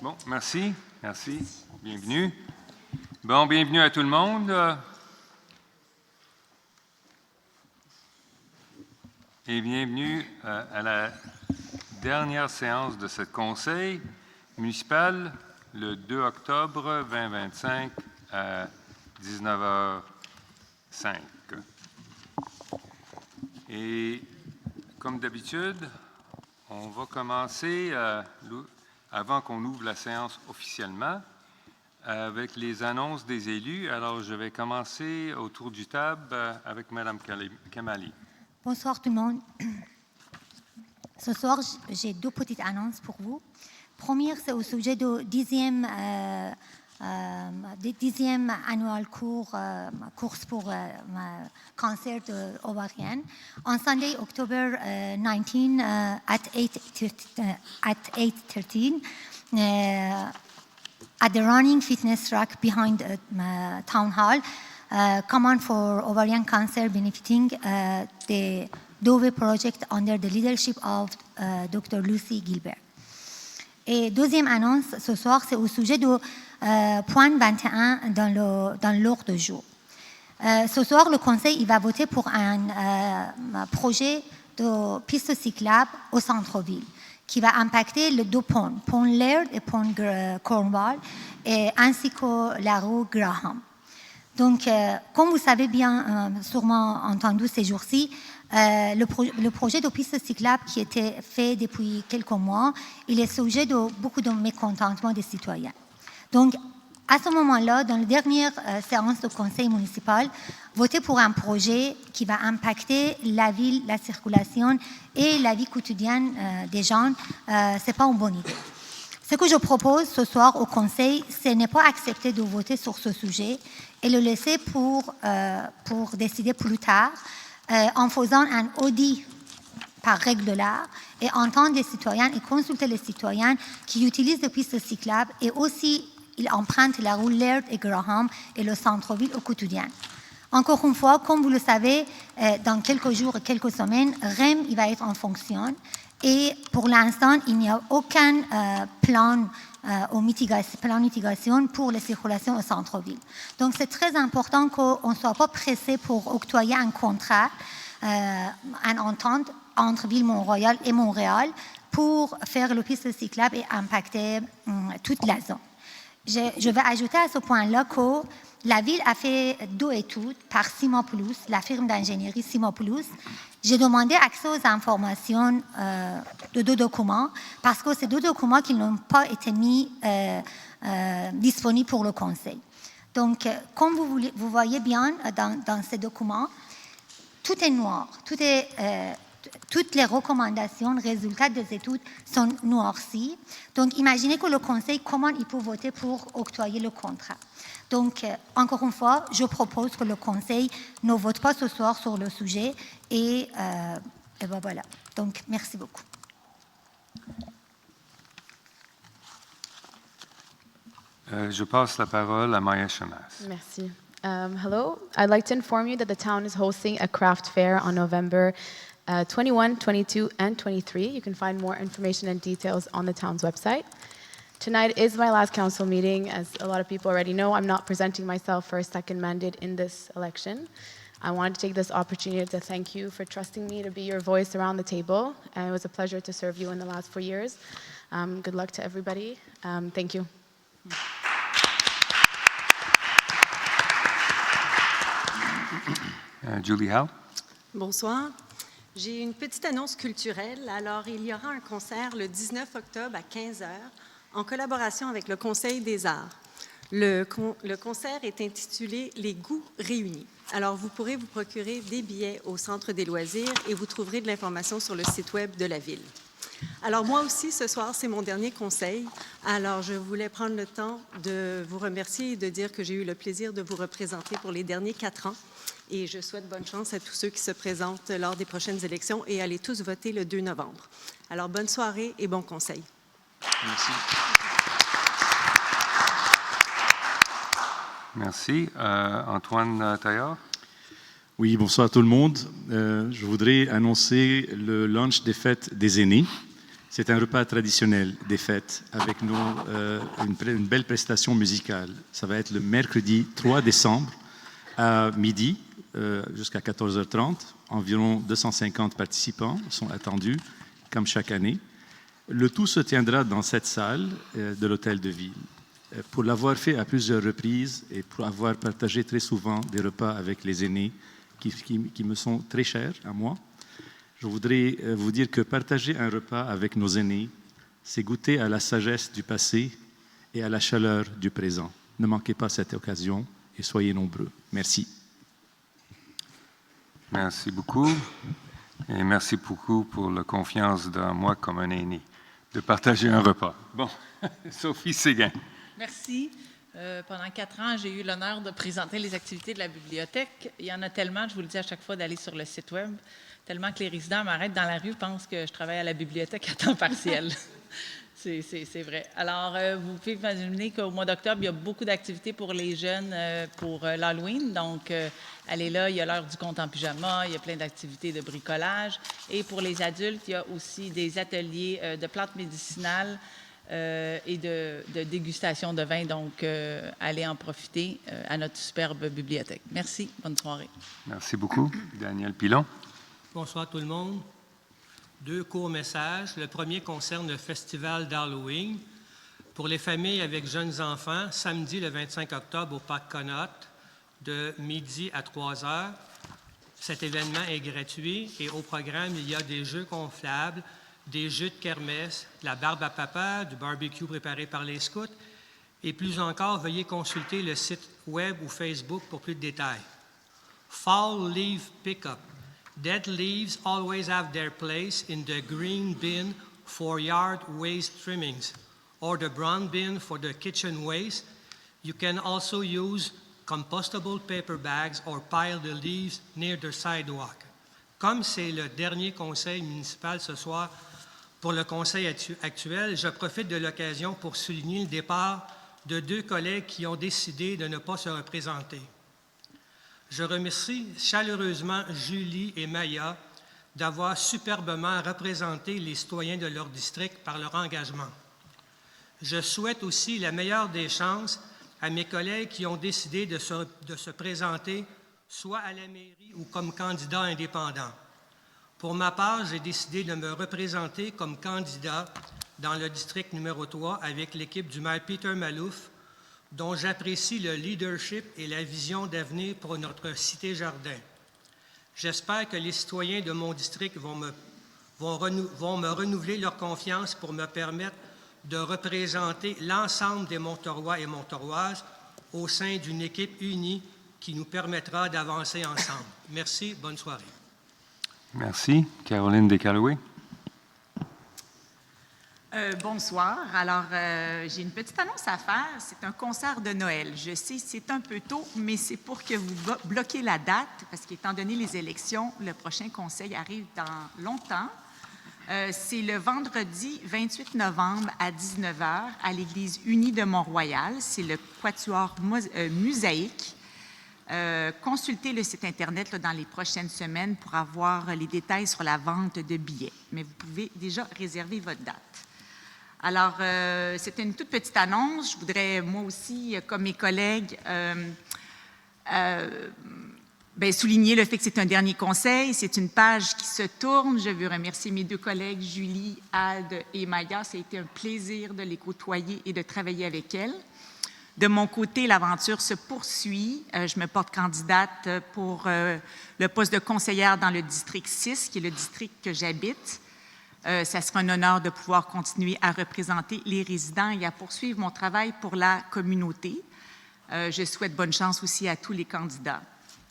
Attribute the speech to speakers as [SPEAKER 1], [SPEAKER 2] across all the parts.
[SPEAKER 1] Bon, merci. Merci. Bienvenue. Bon, bienvenue à tout le monde. Et bienvenue à la dernière séance de ce conseil municipal le 2 octobre 2025 à 19h05. Et comme d'habitude, on va commencer, avant qu'on ouvre la séance officiellement, avec les annonces des élus. Alors, je vais commencer autour du table avec Mme Kamali.
[SPEAKER 2] Bonsoir tout le monde. Ce soir, j'ai deux petites annonces pour vous. Première, c'est au sujet du 10e annual course pour cancer ovarien. On Sunday, October 19 at 8:13 at the running fitness track behind Town Hall. Common for Ovarian Cancer benefiting the Dove Project under the leadership of Dr. Lucy Gilbert. Et deuxième annonce ce soir, c'est au sujet du point 21 dans l'ordre du jour. Ce soir, le Conseil il va voter pour un projet de piste cyclable au centre-ville qui va impacter les deux ponts, pont Laird et pont Cornwall, ainsi que la rue Graham. Donc, comme vous savez bien, sûrement entendu ces jours-ci, le projet de piste cyclable qui était fait depuis quelques mois, il est sujet de beaucoup de mécontentement des citoyens. Donc, à ce moment-là, dans la dernière séance du conseil municipal, voter pour un projet qui va impacter la ville, la circulation et la vie quotidienne des gens, ce n'est pas une bonne idée. Ce que je propose ce soir au Conseil, ce n'est pas accepter de voter sur ce sujet et le laisser pour décider plus tard en faisant un audit par règle de l'art et entendre les citoyens et consulter les citoyens qui utilisent les pistes cyclables et aussi ils empruntent la rue Laird et Graham et le centre-ville au quotidien. Encore une fois, comme vous le savez, dans quelques jours et quelques semaines, REM il va être en fonction. Et pour l'instant, il n'y a aucun plan de mitigation pour la circulation au centre-ville. Donc, c'est très important qu'on ne soit pas pressé pour octroyer un contrat, une entente entre Ville-Mont-Royal et Montréal pour faire le piste cyclable et impacter toute la zone. Je vais ajouter à ce point-là que la ville a fait deux études par Cimo Plus, la firme d'ingénierie Cimo Plus. J'ai demandé accès aux informations de deux documents parce que ces deux documents qui n'ont pas été mis disponibles pour le Conseil. Donc, comme vous voyez bien dans ces documents, tout est noir, toutes les recommandations, résultats des études sont noircis. Donc, imaginez que le Conseil, comment il peut voter pour octroyer le contrat. Donc, encore une fois, je propose que le Conseil ne vote pas ce soir sur le sujet et ben voilà. Donc, merci beaucoup.
[SPEAKER 1] Je passe la parole à Maya Chanas.
[SPEAKER 3] Merci. Hello, I'd like to inform you that the town is hosting a craft fair on November 21, 22, and 23. You can find more information and details on the town's website. Tonight is my last council meeting. As a lot of people already know, I'm not presenting myself for a second mandate in this election. I wanted to take this opportunity to thank you for trusting me to be your voice around the table. And it was a pleasure to serve you in the last 4 years. Good luck to everybody. Thank you.
[SPEAKER 1] Julie Howe.
[SPEAKER 4] Bonsoir. J'ai une petite annonce culturelle. Alors, il y aura un concert le 19 octobre à 15h en collaboration avec le Conseil des arts. Le concert est intitulé « Les goûts réunis ». Alors, vous pourrez vous procurer des billets au Centre des loisirs et vous trouverez de l'information sur le site web de la Ville. Alors, moi aussi, ce soir, c'est mon dernier conseil. Alors, je voulais prendre le temps de vous remercier et de dire que j'ai eu le plaisir de vous représenter pour les derniers 4 ans. Et je souhaite bonne chance à tous ceux qui se présentent lors des prochaines élections et allez tous voter le 2 novembre. Alors, bonne soirée et bon conseil.
[SPEAKER 1] Merci. Merci. Antoine Taillard.
[SPEAKER 5] Oui, bonsoir à tout le monde. Je voudrais annoncer le launch des fêtes des aînés. C'est un repas traditionnel des fêtes avec une belle prestation musicale. Ça va être le mercredi 3 décembre à midi jusqu'à 14h30. Environ 250 participants sont attendus, comme chaque année. Le tout se tiendra dans cette salle de l'Hôtel de Ville. Pour l'avoir fait à plusieurs reprises et pour avoir partagé très souvent des repas avec les aînés qui me sont très chers à moi, je voudrais vous dire que partager un repas avec nos aînés, c'est goûter à la sagesse du passé et à la chaleur du présent. Ne manquez pas cette occasion et soyez nombreux. Merci.
[SPEAKER 1] Merci beaucoup. Et merci beaucoup pour la confiance dans moi comme un aîné, de partager un repas. Bon, Sophie Séguin.
[SPEAKER 6] Merci. Pendant 4 ans, j'ai eu l'honneur de présenter les activités de la bibliothèque. Il y en a tellement, je vous le dis à chaque fois, d'aller sur le site web, tellement que les résidents m'arrêtent dans la rue, pensent que je travaille à la bibliothèque à temps partiel. C'est vrai. Alors, vous pouvez imaginer qu'au mois d'octobre, il y a beaucoup d'activités pour les jeunes pour l'Halloween. Donc, allez là, il y a l'heure du conte en pyjama, il y a plein d'activités de bricolage. Et pour les adultes, il y a aussi des ateliers de plantes médicinales et de dégustation de vin. Donc, allez en profiter à notre superbe bibliothèque. Merci. Bonne soirée.
[SPEAKER 1] Merci beaucoup. Daniel Pilon.
[SPEAKER 7] Bonsoir tout le monde. 2 courts messages. Le premier concerne le festival d'Halloween. Pour les familles avec jeunes enfants, samedi le 25 octobre au Parc Connaught, de midi à 3 heures. Cet événement est gratuit et au programme, il y a des jeux gonflables, des jeux de kermesse, de la barbe à papa, du barbecue préparé par les scouts. Et plus encore, veuillez consulter le site web ou Facebook pour plus de détails. Fall Leaf Pickup. Dead leaves always have their place in the green bin for yard waste trimmings or the brown bin for the kitchen waste. You can also use compostable paper bags or pile the leaves near the sidewalk. Comme c'est le dernier conseil municipal ce soir pour le conseil actuel, je profite de l'occasion pour souligner le départ de 2 collègues qui ont décidé de ne pas se représenter. Je remercie chaleureusement Julie et Maya d'avoir superbement représenté les citoyens de leur district par leur engagement. Je souhaite aussi la meilleure des chances à mes collègues qui ont décidé de se présenter soit à la mairie ou comme candidat indépendant. Pour ma part, j'ai décidé de me représenter comme candidat dans le district numéro 3 avec l'équipe du maire Peter Malouf, dont j'apprécie le leadership et la vision d'avenir pour notre cité-jardin. J'espère que les citoyens de mon district vont me renouveler leur confiance pour me permettre de représenter l'ensemble des Montaurois et Montauroises au sein d'une équipe unie qui nous permettra d'avancer ensemble. Merci, bonne soirée.
[SPEAKER 1] Merci. Caroline Descaloué.
[SPEAKER 8] Bonsoir. Alors, j'ai une petite annonce à faire. C'est un concert de Noël. Je sais, c'est un peu tôt, mais c'est pour que vous bloquiez la date, parce qu'étant donné les élections, le prochain conseil arrive dans longtemps. C'est le vendredi 28 novembre à 19h à l'Église unie de Mont-Royal. C'est le Quatuor Musaïque. Consultez le site Internet là, dans les prochaines semaines pour avoir les détails sur la vente de billets. Mais vous pouvez déjà réserver votre date. Alors, c'était une toute petite annonce. Je voudrais, moi aussi, comme mes collègues, souligner le fait que c'est un dernier conseil. C'est une page qui se tourne. Je veux remercier mes 2 collègues, Julie, Alde et Maya. Ça a été un plaisir de les côtoyer et de travailler avec elles. De mon côté, l'aventure se poursuit. Je me porte candidate pour le poste de conseillère dans le district 6, qui est le district que j'habite. Ça sera un honneur de pouvoir continuer à représenter les résidents et à poursuivre mon travail pour la communauté. Je souhaite bonne chance aussi à tous les candidats.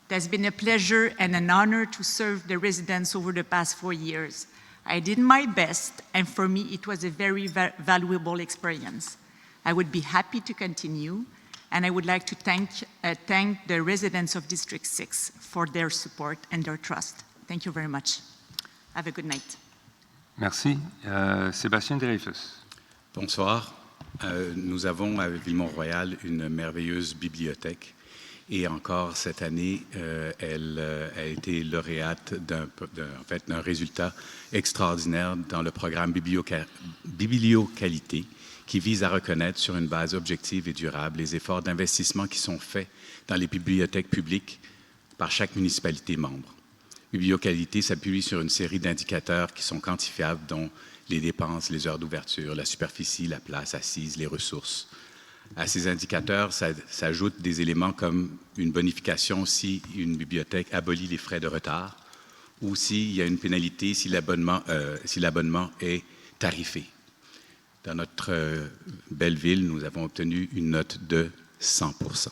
[SPEAKER 8] It has been a pleasure and an honor to serve the residents over the past 4 years. I did my best, and for me, it was a very valuable experience. I would be happy to continue, and I would like to thank the residents of District 6 for their support and their trust. Thank you very much. Have a good night.
[SPEAKER 1] Merci. Sébastien Dreyfus.
[SPEAKER 9] Bonsoir. Nous avons à Ville-Mont-Royal une merveilleuse bibliothèque Et encore cette année, elle a été lauréate d'un résultat extraordinaire dans le programme Biblioqualité, qui vise à reconnaître sur une base objective et durable les efforts d'investissement qui sont faits dans les bibliothèques publiques par chaque municipalité membre. Biblioqualité s'appuie sur une série d'indicateurs qui sont quantifiables, dont les dépenses, les heures d'ouverture, la superficie, la place assise, les ressources. À ces indicateurs s'ajoutent des éléments comme une bonification si une bibliothèque abolit les frais de retard ou s'il y a une pénalité si l'abonnement est tarifé. Dans notre belle ville, nous avons obtenu une note de 100%.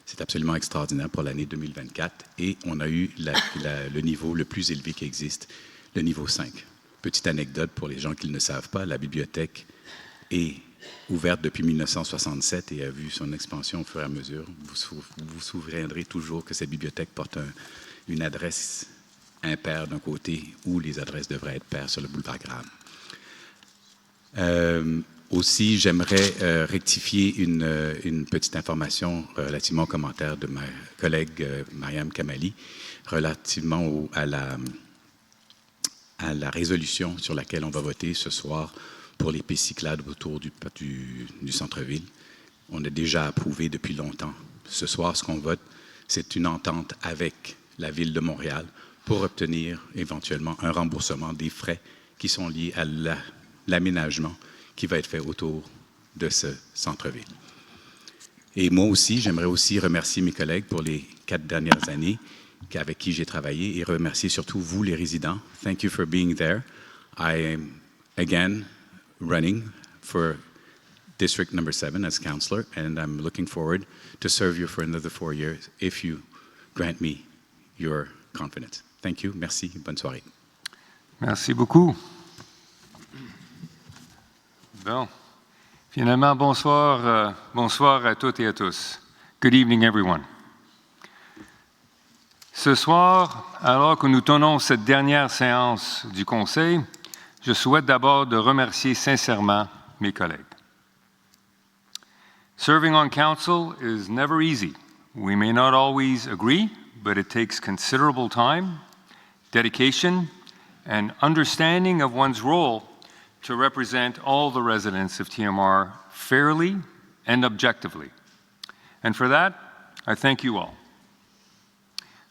[SPEAKER 9] C'est absolument extraordinaire pour l'année 2024 et on a eu le niveau le plus élevé qui existe, le niveau 5. Petite anecdote pour les gens qui ne le savent pas, la bibliothèque est ouverte depuis 1967 et a vu son expansion au fur et à mesure. Vous vous souviendrez toujours que cette bibliothèque porte une adresse impaire d'un côté où les adresses devraient être paires sur le boulevard Graham. Aussi, j'aimerais rectifier une petite information relativement au commentaire de ma collègue Mariam Kamali relativement à la résolution sur laquelle on va voter ce soir pour les pistes cyclables autour du centre-ville. On a déjà approuvé depuis longtemps. Ce soir, ce qu'on vote, c'est une entente avec la Ville de Montréal pour obtenir éventuellement un remboursement des frais qui sont liés à l'aménagement qui va être fait autour de ce centre-ville. Et moi aussi, j'aimerais aussi remercier mes collègues pour les 4 dernières années avec qui j'ai travaillé et remercier surtout vous, les résidents. Thank you for being there. I am, again, running for District Number 7 as councillor, and I'm looking forward to serve you for another 4 years if you grant me your confidence. Thank you. Merci. Bonne soirée.
[SPEAKER 1] Merci beaucoup. Bon. Finalement, bonsoir à toutes et à tous. Good evening, everyone. Ce soir, alors que nous tenons cette dernière séance du Conseil, je souhaite d'abord de remercier sincèrement mes collègues. Serving on council is never easy. We may not always agree, but it takes considerable time, dedication, and understanding of one's role to represent all the residents of TMR fairly and objectively. And for that, I thank you all.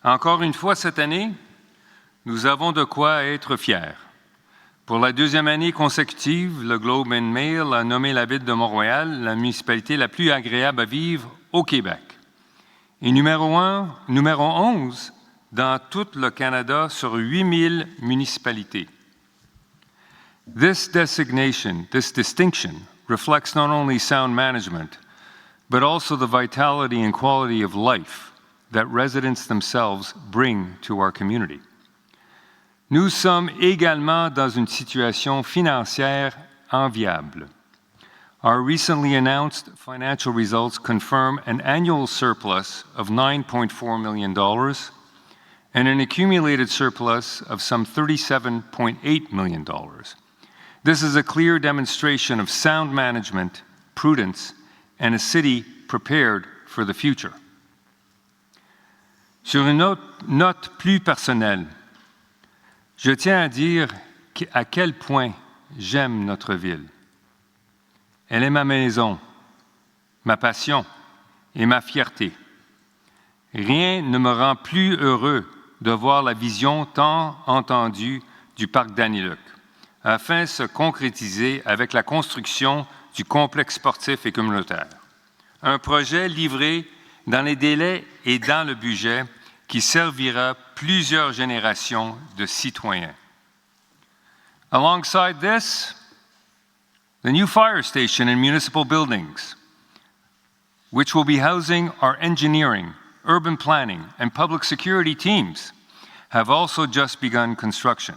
[SPEAKER 1] Encore une fois cette année, nous avons de quoi être fiers. Pour la 2e année consécutive, le Globe and Mail a nommé la Ville de Montréal la municipalité la plus agréable à vivre au Québec. Et numéro 11 dans tout le Canada sur 8000 municipalités. This distinction reflects not only sound management, but also the vitality and quality of life that residents themselves bring to our community. Nous sommes également dans une situation financière enviable. Our recently announced financial results confirm an annual surplus of $9.4 million and an accumulated surplus of some $37.8 million. This is a clear demonstration of sound management, prudence, and a city prepared for the future. Sur une note plus personnelle, je tiens à dire à quel point j'aime notre ville. Elle est ma maison, ma passion et ma fierté. Rien ne me rend plus heureux de voir la vision tant entendue du parc Dany-Luc, afin de se concrétiser avec la construction du complexe sportif et communautaire. Un projet livré dans les délais et dans le budget qui servira plusieurs générations de citoyens. Alongside this, the new fire station and municipal buildings, which will be housing our engineering, urban planning, and public security teams, have also just begun construction.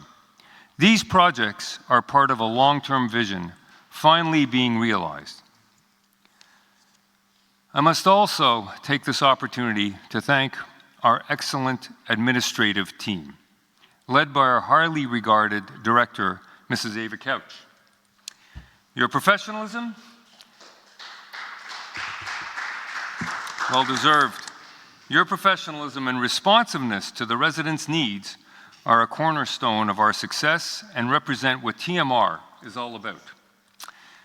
[SPEAKER 1] These projects are part of a long-term vision finally being realized. I must also take this opportunity to thank our excellent administrative team, led by our highly regarded director, Mrs. Ava Couch. Your professionalism, well deserved, Your professionalism and responsiveness to the residents' needs are a cornerstone of our success and represent what TMR is all about.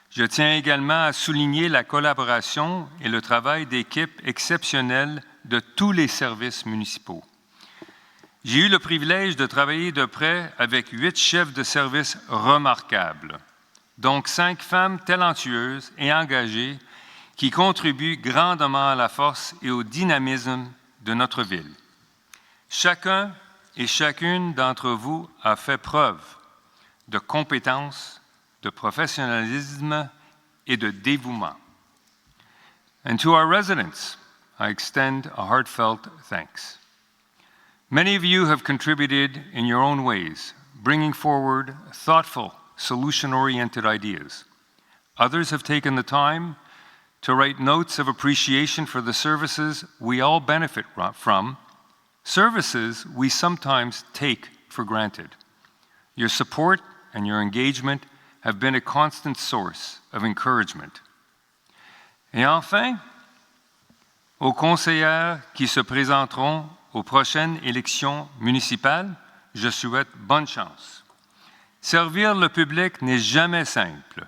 [SPEAKER 1] Je tiens également à souligner la collaboration et le travail d'équipe exceptionnel de tous les services municipaux. J'ai eu le privilège de travailler de près avec 8 chefs de service remarquables, donc 5 femmes talentueuses et engagées qui contribuent grandement à la force et au dynamisme de notre ville. Chacun et chacune d'entre vous a fait preuve de compétence, de professionnalisme et de dévouement. And to our residents, I extend a heartfelt thanks. Many of you have contributed in your own ways, bringing forward thoughtful, solution-oriented ideas. Others have taken the time to write notes of appreciation for the services we all benefit from, services we sometimes take for granted. Your support and your engagement have been a constant source of encouragement. Et enfin, aux conseillères qui se présenteront aux prochaines élections municipales, je souhaite bonne chance. Servir le public n'est jamais simple,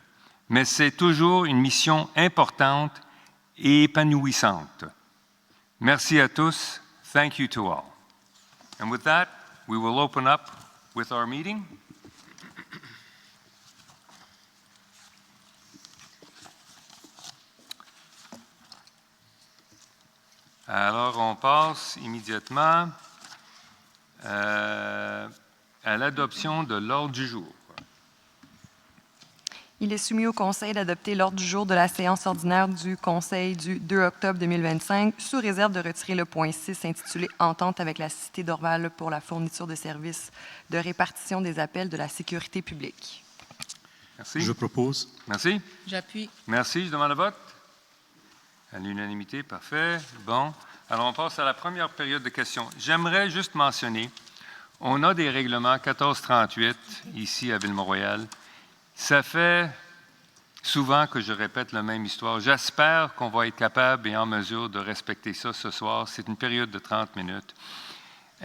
[SPEAKER 1] mais c'est toujours une mission importante et épanouissante. Merci à tous. Thank you to all. And with that, we will open up with our meeting. Alors, on passe immédiatement à l'adoption de l'ordre du jour.
[SPEAKER 10] Il est soumis au Conseil d'adopter l'ordre du jour de la séance ordinaire du Conseil du 2 octobre 2025, sous réserve de retirer le point 6 intitulé « Entente avec la Cité d'Orval pour la fourniture de services de répartition des appels de la sécurité publique ».
[SPEAKER 1] Merci.
[SPEAKER 5] Je propose.
[SPEAKER 1] Merci.
[SPEAKER 6] J'appuie.
[SPEAKER 1] Merci. Je demande le vote. À l'unanimité, parfait. Bon. Alors, on passe à la première période de questions. J'aimerais juste mentionner, on a des règlements 1438 ici à Ville-Mont-Royal. Ça fait souvent que je répète la même histoire. J'espère qu'on va être capable et en mesure de respecter ça ce soir. C'est une période de 30 minutes.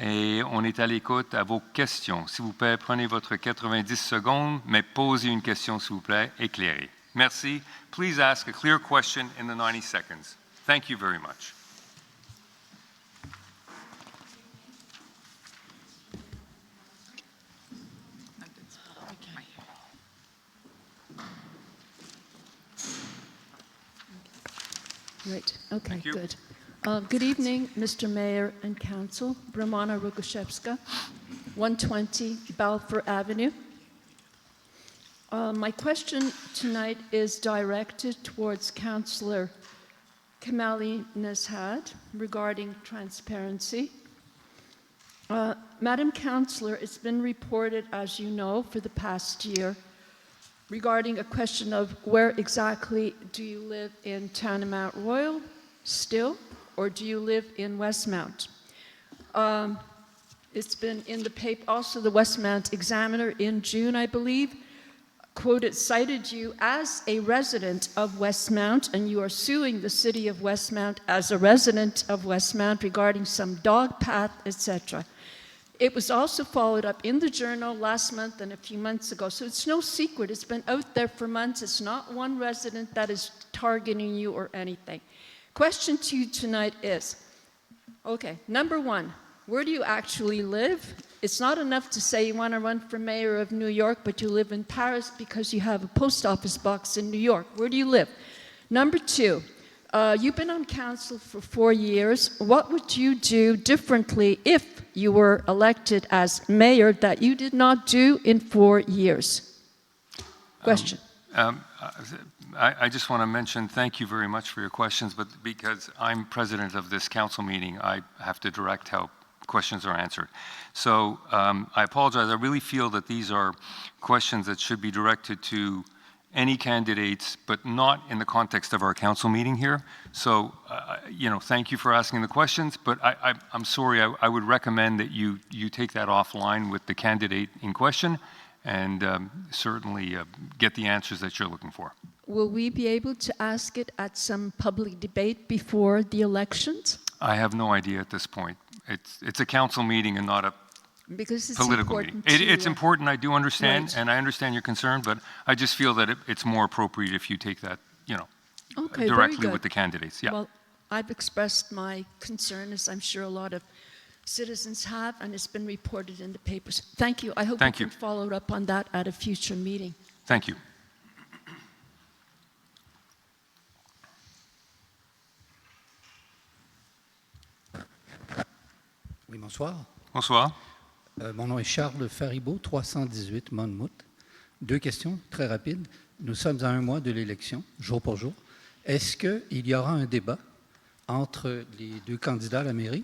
[SPEAKER 1] Et on est à l'écoute à vos questions. S'il vous plaît, prenez votre 90 secondes, mais posez une question, s'il vous plaît, éclairée. Merci. Please ask a clear question in the 90 seconds. Thank you very much.
[SPEAKER 11] Right, okay,
[SPEAKER 1] Thank you.
[SPEAKER 11] good. Good evening, Mr. Mayor and Council. Bromana Rugoshevska, 120 Balfour Avenue. My question tonight is directed towards Councillor Kamali Nezhad regarding transparency. Madam Councillor, it's been reported, as you know, for the past year regarding a question of where exactly do you live in Tanimount Royal still, or do you live in Westmount? It's been in the paper, also the Westmount Examiner in June, I believe, cited you as a resident of Westmount, and you are suing the city of Westmount as a resident of Westmount regarding some dog path, etc. It was also followed up in the Journal last month and a few months ago, so it's no secret. It's been out there for months. It's not one resident that is targeting you or anything. Question to you tonight is, okay, number one, where do you actually live? It's not enough to say you want to run for mayor of New York, but you live in Paris because you have a post office box in New York. Where do you live? Number two, you've been on council for 4 years. What would you do differently if you were elected as mayor that you did not do in 4 years? Question.
[SPEAKER 1] I just want to mention, thank you very much for your questions, but because I'm president of this council meeting, I have to direct how questions are answered. So I apologize. I really feel that these are questions that should be directed to any candidates, but not in the context of our council meeting here. So, thank you for asking the questions, but I'm sorry, I would recommend that you take that offline with the candidate in question and certainly get the answers that you're looking for.
[SPEAKER 11] Will we be able to ask it at some public debate before the elections?
[SPEAKER 1] I have no idea at this point. It's a council meeting and not a
[SPEAKER 11] Because it's
[SPEAKER 1] political meeting.
[SPEAKER 11] important to,
[SPEAKER 1] It's important, I do understand,
[SPEAKER 11] Right.
[SPEAKER 1] and I understand your concern, but I just feel that it's more appropriate if you take that,
[SPEAKER 11] Okay, very
[SPEAKER 1] directly
[SPEAKER 11] good.
[SPEAKER 1] with the candidates. Yeah.
[SPEAKER 11] Well, I've expressed my concern, as I'm sure a lot of citizens have, and it's been reported in the papers. Thank you. I hope
[SPEAKER 1] Thank
[SPEAKER 11] we
[SPEAKER 1] you.
[SPEAKER 11] can follow up on that at a future meeting.
[SPEAKER 1] Thank you.
[SPEAKER 12] Oui, bonsoir.
[SPEAKER 1] Bonsoir.
[SPEAKER 12] Mon nom est Charles Faribault, 318 Monmouth. 2 questions très rapides. Nous sommes à 1 mois de l'élection, jour pour jour. Est-ce qu'il y aura un débat entre les 2 candidats à la mairie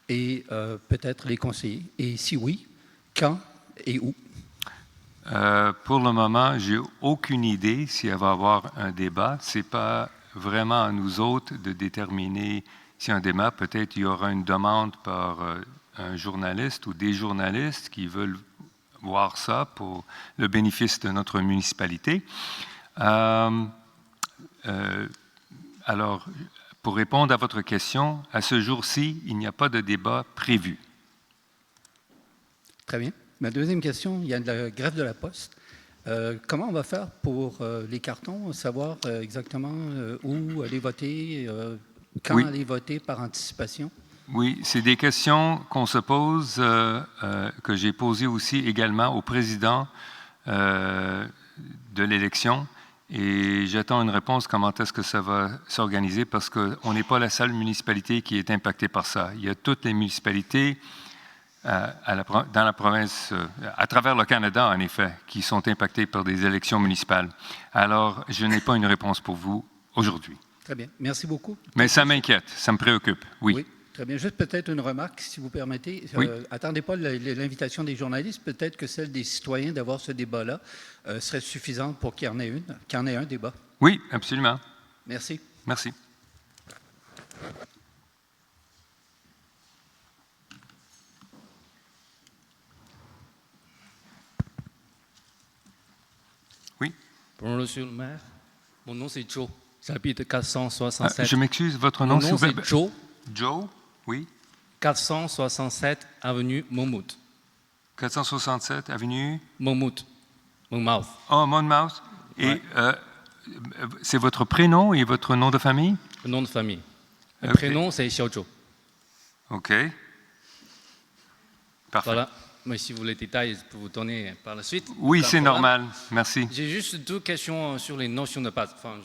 [SPEAKER 12] et peut-être les conseillers? Et si oui, quand et où?
[SPEAKER 1] Pour le moment, j'ai aucune idée s'il va y avoir un débat. Ce n'est pas vraiment à nous autres de déterminer si un débat, peut-être il y aura une demande par un journaliste ou des journalistes qui veulent voir ça pour le bénéfice de notre municipalité. Alors, pour répondre à votre question, à ce jour-ci, il n'y a pas de débat prévu.
[SPEAKER 12] Très bien. Ma deuxième question, il y a de la grève de la Poste. Comment on va faire pour les cartons, savoir exactement où aller voter, quand
[SPEAKER 1] Oui.
[SPEAKER 12] aller voter par anticipation?
[SPEAKER 1] Oui, c'est des questions qu'on se pose, que j'ai posées aussi également au président de l'élection. Et j'attends une réponse comment est-ce que ça va s'organiser parce qu'on n'est pas la seule municipalité qui est impactée par ça. Il y a toutes les municipalités dans la province, à travers le Canada, en effet, qui sont impactées par des élections municipales. Alors, je n'ai pas une réponse pour vous aujourd'hui.
[SPEAKER 12] Très bien. Merci beaucoup.
[SPEAKER 1] Mais ça m'inquiète, ça me préoccupe, oui.
[SPEAKER 12] Très bien. Juste peut-être une remarque, si vous permettez.
[SPEAKER 1] Oui.
[SPEAKER 12] Attendez pas l'invitation des journalistes. Peut-être que celle des citoyens d'avoir ce débat-là serait suffisante pour qu'il y en ait un débat.
[SPEAKER 1] Oui, absolument.
[SPEAKER 12] Merci.
[SPEAKER 1] Merci. Oui.
[SPEAKER 13] Bonjour, monsieur le maire. Mon nom, c'est Joe. J'habite 467.
[SPEAKER 1] Je m'excuse, votre nom,
[SPEAKER 13] Mon
[SPEAKER 1] s'il
[SPEAKER 13] nom,
[SPEAKER 1] vous plaît.
[SPEAKER 13] c'est Joe.
[SPEAKER 1] Joe, oui.
[SPEAKER 13] 467 avenue Monmouth.
[SPEAKER 1] 467 avenue
[SPEAKER 13] Monmouth. Monmouth.
[SPEAKER 1] Oh, Monmouth. Et c'est votre prénom et votre nom de famille?
[SPEAKER 13] Le nom de famille. Le
[SPEAKER 1] Ok.
[SPEAKER 13] prénom, c'est Xiaozhou.
[SPEAKER 1] OK. Parfait.
[SPEAKER 13] Voilà. Mais si vous voulez les détails, je peux vous donner par la suite.
[SPEAKER 1] Oui,
[SPEAKER 13] Pas de
[SPEAKER 1] c'est
[SPEAKER 13] problème.
[SPEAKER 1] normal. Merci.
[SPEAKER 13] J'ai juste 2 questions sur les notions de base. Enfin,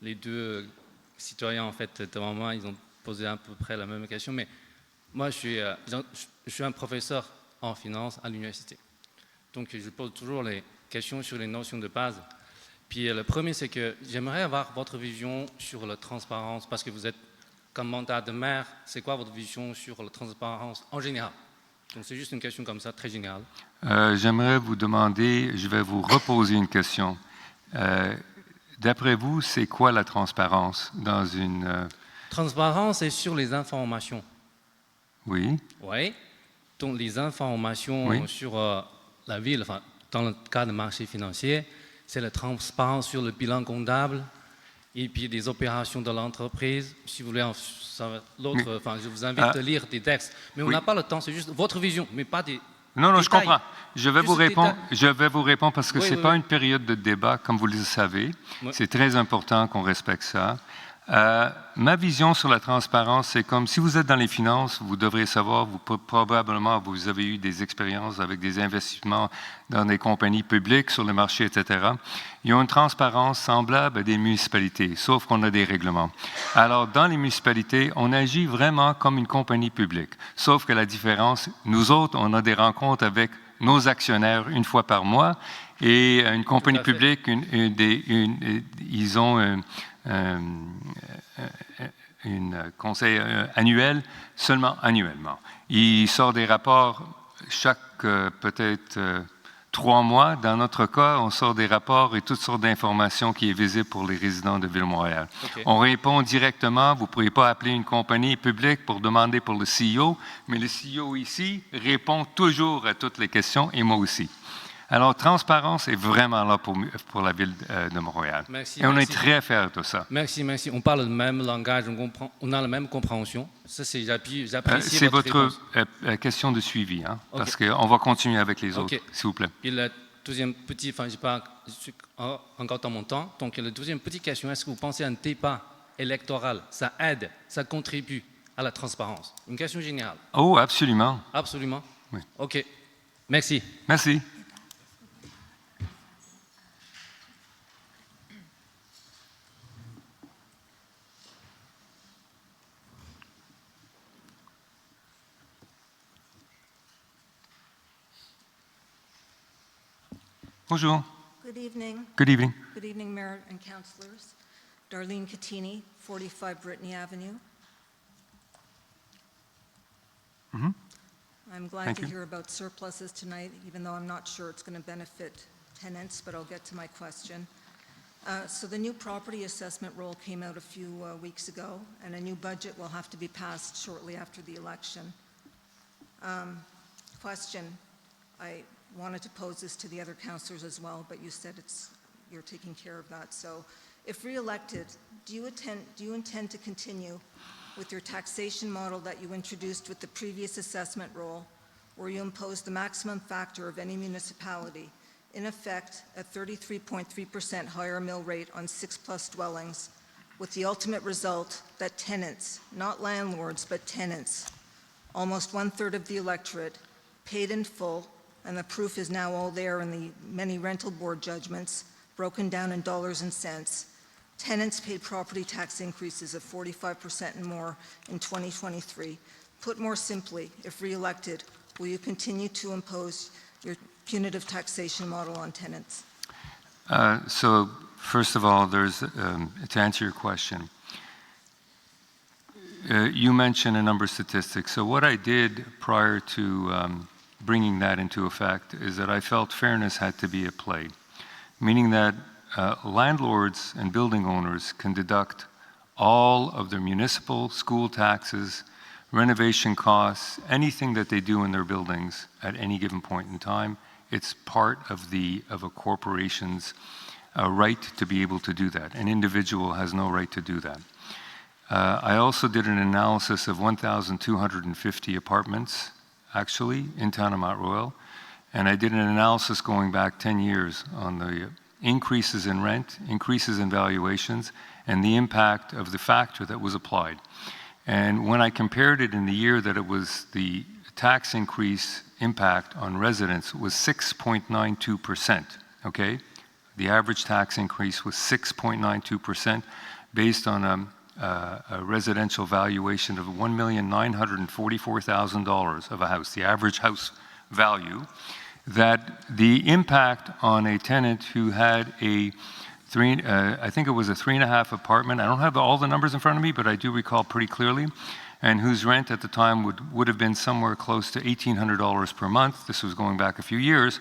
[SPEAKER 13] les 2 citoyens, en fait, devant moi, ils ont posé à peu près la même question. Mais moi, je suis un professeur en finance à l'université. Donc, je pose toujours les questions sur les notions de base. Puis, le premier, c'est que j'aimerais avoir votre vision sur la transparence, parce que vous êtes comme mandat de maire. C'est quoi votre vision sur la transparence en général? Donc, c'est juste une question comme ça, très générale.
[SPEAKER 1] J'aimerais vous demander, je vais vous reposer une question. D'après vous, c'est quoi la transparence dans une...
[SPEAKER 13] Transparence, c'est sur les informations.
[SPEAKER 1] Oui.
[SPEAKER 13] Oui. Donc, les informations
[SPEAKER 1] Oui.
[SPEAKER 13] sur la ville, enfin, dans le cas de marché financier, c'est la transparence sur le bilan comptable et puis des opérations de l'entreprise. Si vous voulez l'autre,
[SPEAKER 1] Oui.
[SPEAKER 13] enfin, je vous invite à lire des textes. Mais on
[SPEAKER 1] Oui.
[SPEAKER 13] n'a pas le temps, c'est juste votre vision, mais pas des...
[SPEAKER 1] Non, je
[SPEAKER 13] détails.
[SPEAKER 1] comprends. Je vais
[SPEAKER 13] Juste
[SPEAKER 1] vous
[SPEAKER 13] des
[SPEAKER 1] répondre.
[SPEAKER 13] détails.
[SPEAKER 1] Je vais vous répondre parce que
[SPEAKER 13] Oui,
[SPEAKER 1] c'est
[SPEAKER 13] oui,
[SPEAKER 1] pas
[SPEAKER 13] oui.
[SPEAKER 1] une période de débat, comme vous le savez.
[SPEAKER 13] Oui.
[SPEAKER 1] C'est très important qu'on respecte ça. Ma vision sur la transparence, c'est comme si vous êtes dans les finances, vous devrez savoir, probablement, vous avez eu des expériences avec des investissements dans des compagnies publiques sur le marché, etc. Ils ont une transparence semblable à des municipalités, sauf qu'on a des règlements. Alors, dans les municipalités, on agit vraiment comme une compagnie publique, sauf que la différence, nous autres, on a des rencontres avec nos actionnaires une fois par mois, et une compagnie
[SPEAKER 13] Tout à fait.
[SPEAKER 1] publique, ils ont un conseil annuel, seulement annuellement. Il sort des rapports chaque peut-être 3 mois. Dans notre cas, on sort des rapports et toutes sortes d'informations qui est visible pour les résidents de Ville-Montréal.
[SPEAKER 13] OK.
[SPEAKER 1] On répond directement. Vous ne pourriez pas appeler une compagnie publique pour demander pour le CEO, mais le CEO ici répond toujours à toutes les questions et moi aussi. Alors, transparence est vraiment là pour la ville de Montréal.
[SPEAKER 13] Merci,
[SPEAKER 1] Et on
[SPEAKER 13] merci.
[SPEAKER 1] est très fiers de ça.
[SPEAKER 13] Merci, merci. On parle le même langage, on a la même compréhension. Ça, j'apprécie
[SPEAKER 1] C'est
[SPEAKER 13] votre
[SPEAKER 1] votre
[SPEAKER 13] réponse.
[SPEAKER 1] question de suivi, hein,
[SPEAKER 13] Ok.
[SPEAKER 1] parce qu'on va continuer avec les autres,
[SPEAKER 13] Ok.
[SPEAKER 1] s'il vous plaît.
[SPEAKER 13] Et le deuxième petit, je suis encore dans mon temps. Donc, la deuxième petite question, est-ce que vous pensez un débat électoral, ça aide, ça contribue à la transparence? Une question générale.
[SPEAKER 1] Oh, absolument.
[SPEAKER 13] Absolument.
[SPEAKER 1] Oui.
[SPEAKER 13] OK. Merci.
[SPEAKER 1] Merci. Bonjour.
[SPEAKER 14] Good evening.
[SPEAKER 1] Good evening.
[SPEAKER 14] Good evening, Mayor and Councillors. Darlene Catini, 45 Brittany Avenue.
[SPEAKER 1] Mhm.
[SPEAKER 14] I'm glad
[SPEAKER 1] Thank
[SPEAKER 14] to
[SPEAKER 1] you.
[SPEAKER 14] hear about surpluses tonight, even though I'm not sure it's going to benefit tenants, but I'll get to my question. So the new property assessment roll came out a few weeks ago, and a new budget will have to be passed shortly after the election. Question, I wanted to pose this to the other councillors as well, but you said you're taking care of that. So if re-elected, do you intend to continue with your taxation model that you introduced with the previous assessment roll, where you imposed the maximum factor of any municipality, in effect a 33.3% higher mill rate on 6+ dwellings, with the ultimate result that tenants, not landlords, but tenants, almost 1/3 of the electorate, paid in full, and the proof is now all there in the many rental board judgments, broken down in dollars and cents. Tenants paid property tax increases of 45% and more in 2023. Put more simply, if re-elected, will you continue to impose your punitive taxation model on tenants?
[SPEAKER 1] So first of all, to answer your question, you mentioned a number of statistics. So what I did prior to bringing that into effect is that I felt fairness had to be at play, meaning that landlords and building owners can deduct all of their municipal, school taxes, renovation costs, anything that they do in their buildings at any given point in time. It's part of a corporation's right to be able to do that. An individual has no right to do that. I also did an analysis of 1,250 apartments, actually, in town of Mount Royal, and I did an analysis going back 10 years on the increases in rent, increases in valuations, and the impact of the factor that was applied. And when I compared it in the year that it was the tax increase impact on residents was 6.92%, okay? The average tax increase was 6.92% based on a residential valuation of $1,944,000 of a house, the average house value, that the impact on a tenant who had I think it was a 3.5 apartment, I don't have all the numbers in front of me, but I do recall pretty clearly, and whose rent at the time would have been somewhere close to $1,800 per month. This was going back a few years.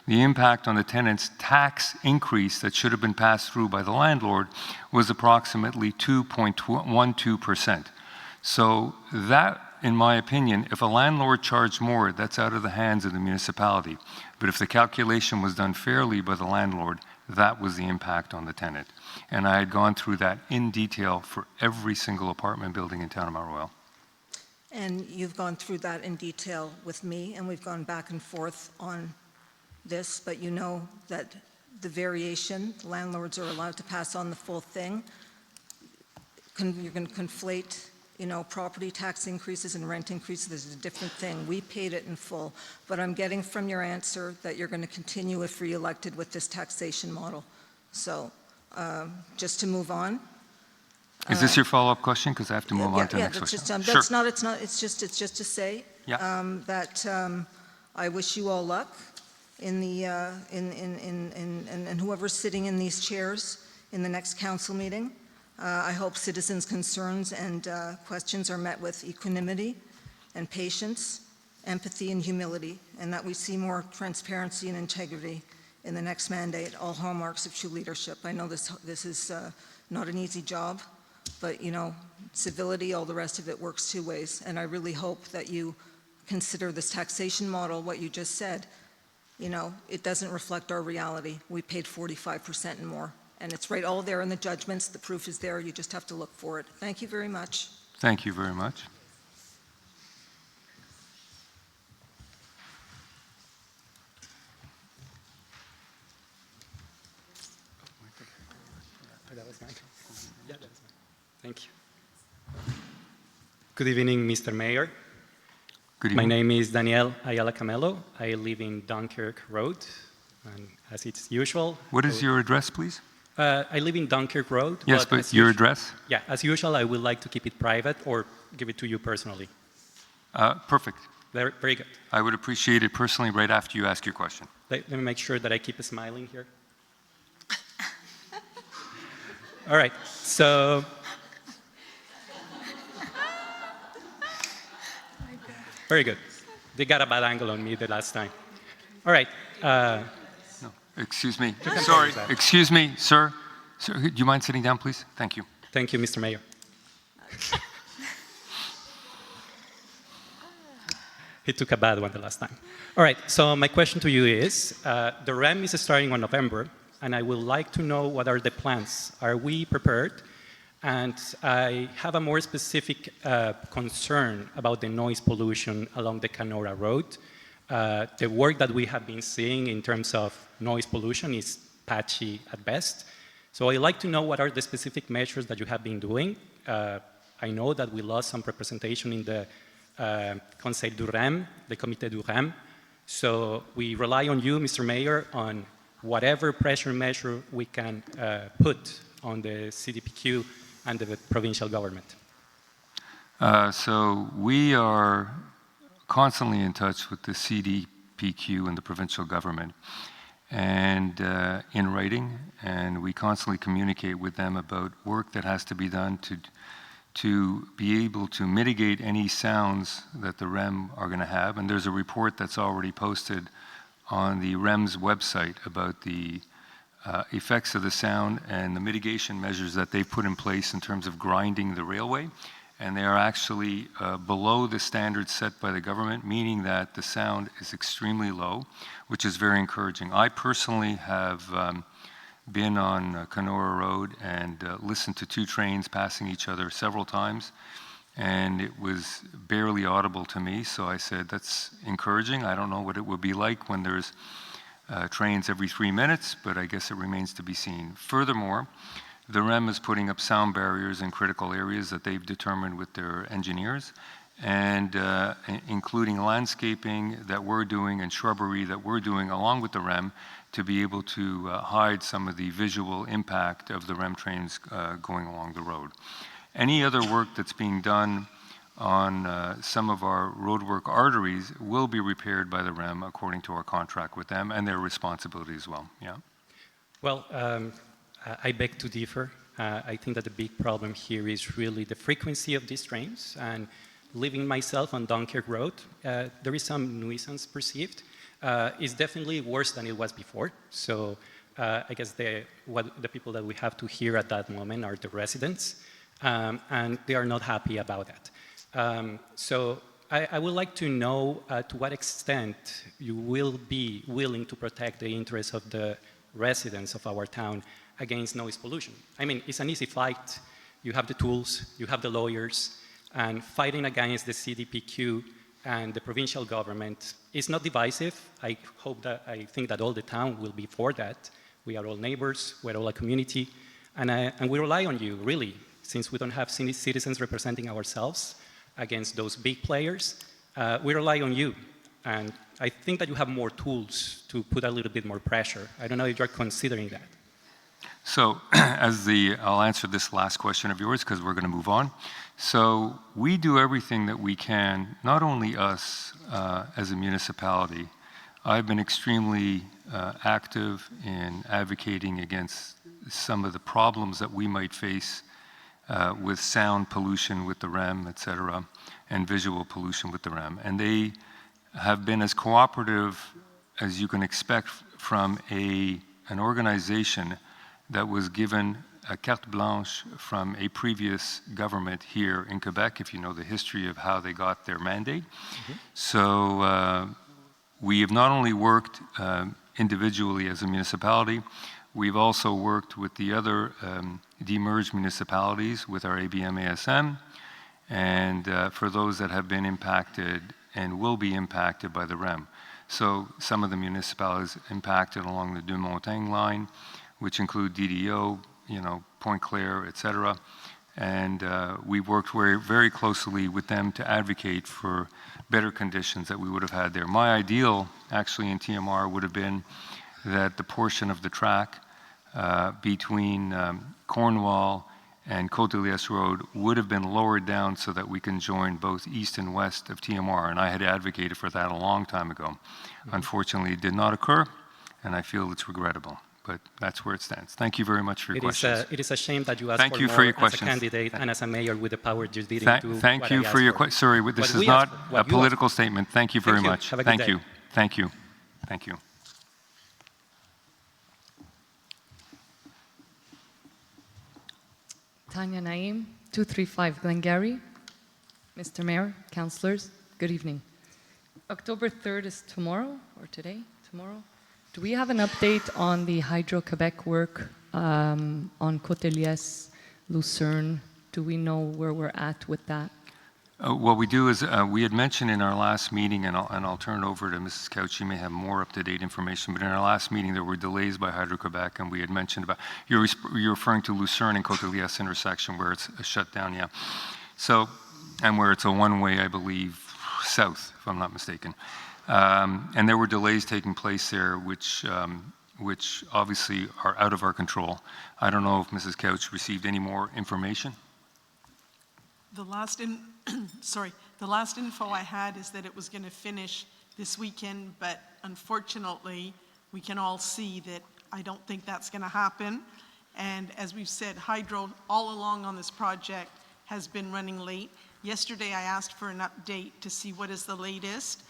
[SPEAKER 1] The impact on the tenant's tax increase that should have been passed through by the landlord was approximately 2.12%. So that, in my opinion, if a landlord charged more, that's out of the hands of the municipality. But if the calculation was done fairly by the landlord, that was the impact on the tenant. And I had gone through that in detail for every single apartment building in town of Mount Royal.
[SPEAKER 14] And you've gone through that in detail with me, and we've gone back and forth on this, but you know that the variation, landlords are allowed to pass on the full thing. You're going to conflate, property tax increases and rent increases. This is a different thing. We paid it in full, but I'm getting from your answer that you're going to continue if re-elected with this taxation model. So just to move on.
[SPEAKER 1] Is this your follow-up question? Because I have to move on to the next question.
[SPEAKER 14] It's just to say that I wish you all luck in whoever's sitting in these chairs in the next council meeting. I hope citizens' concerns and questions are met with equanimity and patience, empathy and humility, and that we see more transparency and integrity in the next mandate, all hallmarks of true leadership. I know this is not an easy job, but civility, all the rest of it works two ways, and I really hope that you consider this taxation model, what you just said, you know, it doesn't reflect our reality. We paid 45% and more. And it's right all there in the judgments. The proof is there. You just have to look for it. Thank you very much.
[SPEAKER 1] Thank you very much.
[SPEAKER 15] Thank you. Good evening, Mr. Mayor.
[SPEAKER 1] Good
[SPEAKER 15] My
[SPEAKER 1] evening.
[SPEAKER 15] name is Daniel Ayala Camelo. I live in Dunkirk Road, and as it's usual...
[SPEAKER 1] What is your address, please?
[SPEAKER 15] I live in Dunkirk Road.
[SPEAKER 1] Yes, but
[SPEAKER 15] as
[SPEAKER 1] your
[SPEAKER 15] usual-
[SPEAKER 1] address?
[SPEAKER 15] Yeah, as usual, I would like to keep it private or give it to you personally.
[SPEAKER 1] Perfect.
[SPEAKER 15] Very, very good.
[SPEAKER 1] I would appreciate it personally right after you ask your question.
[SPEAKER 15] Let me make sure that I keep smiling here. All right, so... Very good. They got a bad angle on me the last time. All right.
[SPEAKER 1] No, excuse me. Sorry. Excuse me, sir. Sir, do you mind sitting down, please? Thank you.
[SPEAKER 15] Thank you, Mr. Mayor. He took a bad one the last time. All right, so my question to you is, the REM is starting on November, and I would like to know what are the plans. Are we prepared? And I have a more specific concern about the noise pollution along the Canora Road. The work that we have been seeing in terms of noise pollution is patchy at best. So I'd like to know what are the specific measures that you have been doing. I know that we lost some representation in the Conseil du REM, the Comité du REM. So we rely on you, Mr. Mayor, on whatever pressure measure we can put on the CDPQ and the provincial government.
[SPEAKER 1] So we are constantly in touch with the CDPQ and the provincial government, and in writing, and we constantly communicate with them about work that has to be done to be able to mitigate any sounds that the REM are going to have. And there's a report that's already posted on the REM's website about the effects of the sound and the mitigation measures that they've put in place in terms of grinding the railway. And they are actually below the standards set by the government, meaning that the sound is extremely low, which is very encouraging. I personally have been on Canora Road and listened to two trains passing each other several times, and it was barely audible to me. So I said, that's encouraging. I don't know what it would be like when there's trains every 3 minutes, but I guess it remains to be seen. Furthermore, the REM is putting up sound barriers in critical areas that they've determined with their engineers, and including landscaping that we're doing and shrubbery that we're doing along with the REM to be able to hide some of the visual impact of the REM trains going along the road. Any other work that's being done on some of our roadwork arteries will be repaired by the REM according to our contract with them and their responsibility as well. Yeah.
[SPEAKER 15] Well, I beg to differ. I think that the big problem here is really the frequency of these trains. And living myself on Dunkirk Road, there is some nuisance perceived. It's definitely worse than it was before. So I guess the people that we have to hear at that moment are the residents, and they are not happy about that. So I would like to know to what extent you will be willing to protect the interests of the residents of our town against noise pollution. I mean, it's an easy fight. You have the tools, you have the lawyers, and fighting against the CDPQ and the provincial government is not divisive. I think that all the town will be for that. We are all neighbors, we're all a community, and we rely on you, really, since we don't have citizens representing ourselves against those big players. We rely on you, and I think that you have more tools to put a little bit more pressure. I don't know if you're considering that.
[SPEAKER 1] So I'll answer this last question of yours because we're going to move on. So we do everything that we can, not only us as a municipality. I've been extremely active in advocating against some of the problems that we might face with sound pollution with the REM, et cetera, and visual pollution with the REM. And they have been as cooperative as you can expect from an organization that was given a carte blanche from a previous government here in Quebec, if you know the history of how they got their mandate. Mm-hmm. So we have not only worked individually as a municipality, we've also worked with the other demerged municipalities with our ABM-ASM, and for those that have been impacted and will be impacted by the REM. So some of the municipalities impacted along the Deux Montagnes line, which include DDO, Pointe-Claire, et cetera. And we worked very closely with them to advocate for better conditions that we would have had there. My ideal, actually, in TMR would have been that the portion of the track between Cornwall and Côte-de-Liesse Road would have been lowered down so that we can join both east and west of TMR, and I had advocated for that a long time ago. Unfortunately, it did not occur, and I feel it's regrettable, but that's where it stands. Thank you very much for your questions.
[SPEAKER 15] It is a shame that you asked
[SPEAKER 1] Thank
[SPEAKER 15] for
[SPEAKER 1] you
[SPEAKER 15] more
[SPEAKER 1] for your
[SPEAKER 15] as a
[SPEAKER 1] questions.
[SPEAKER 15] candidate and as a mayor with the power just leading to
[SPEAKER 1] Thank
[SPEAKER 15] what
[SPEAKER 1] you
[SPEAKER 15] I
[SPEAKER 1] for your
[SPEAKER 15] asked
[SPEAKER 1] question. Sorry, this is not a political statement. Thank you very much.
[SPEAKER 15] Have a good
[SPEAKER 1] Thank
[SPEAKER 15] day.
[SPEAKER 1] you. Thank you. Thank you.
[SPEAKER 10] Tanya Naim, 235 Glengarry. Mr. Mayor, councillors, good evening. October 3rd is tomorrow, or today? Tomorrow? Do we have an update on the Hydro-Quebec work on Côte-de-Liesse, Lucerne? Do we know where we're at with that?
[SPEAKER 1] What we do is, we had mentioned in our last meeting, and I'll turn it over to Mrs. Couch, she may have more up-to-date information, but in our last meeting there were delays by Hydro-Quebec, and we had mentioned about, you're referring to Lucerne and Côte-de-Liesse intersection where it's shut down, yeah. So, and where it's a one-way, I believe, south, if I'm not mistaken. And there were delays taking place there, which obviously are out of our control. I don't know if Mrs. Couch received any more information.
[SPEAKER 16] The last info I had is that it was going to finish this weekend, but unfortunately, we can all see that I don't think that's going to happen. And as we've said, Hydro all along on this project has been running late. Yesterday, I asked for an update to see what is the latest,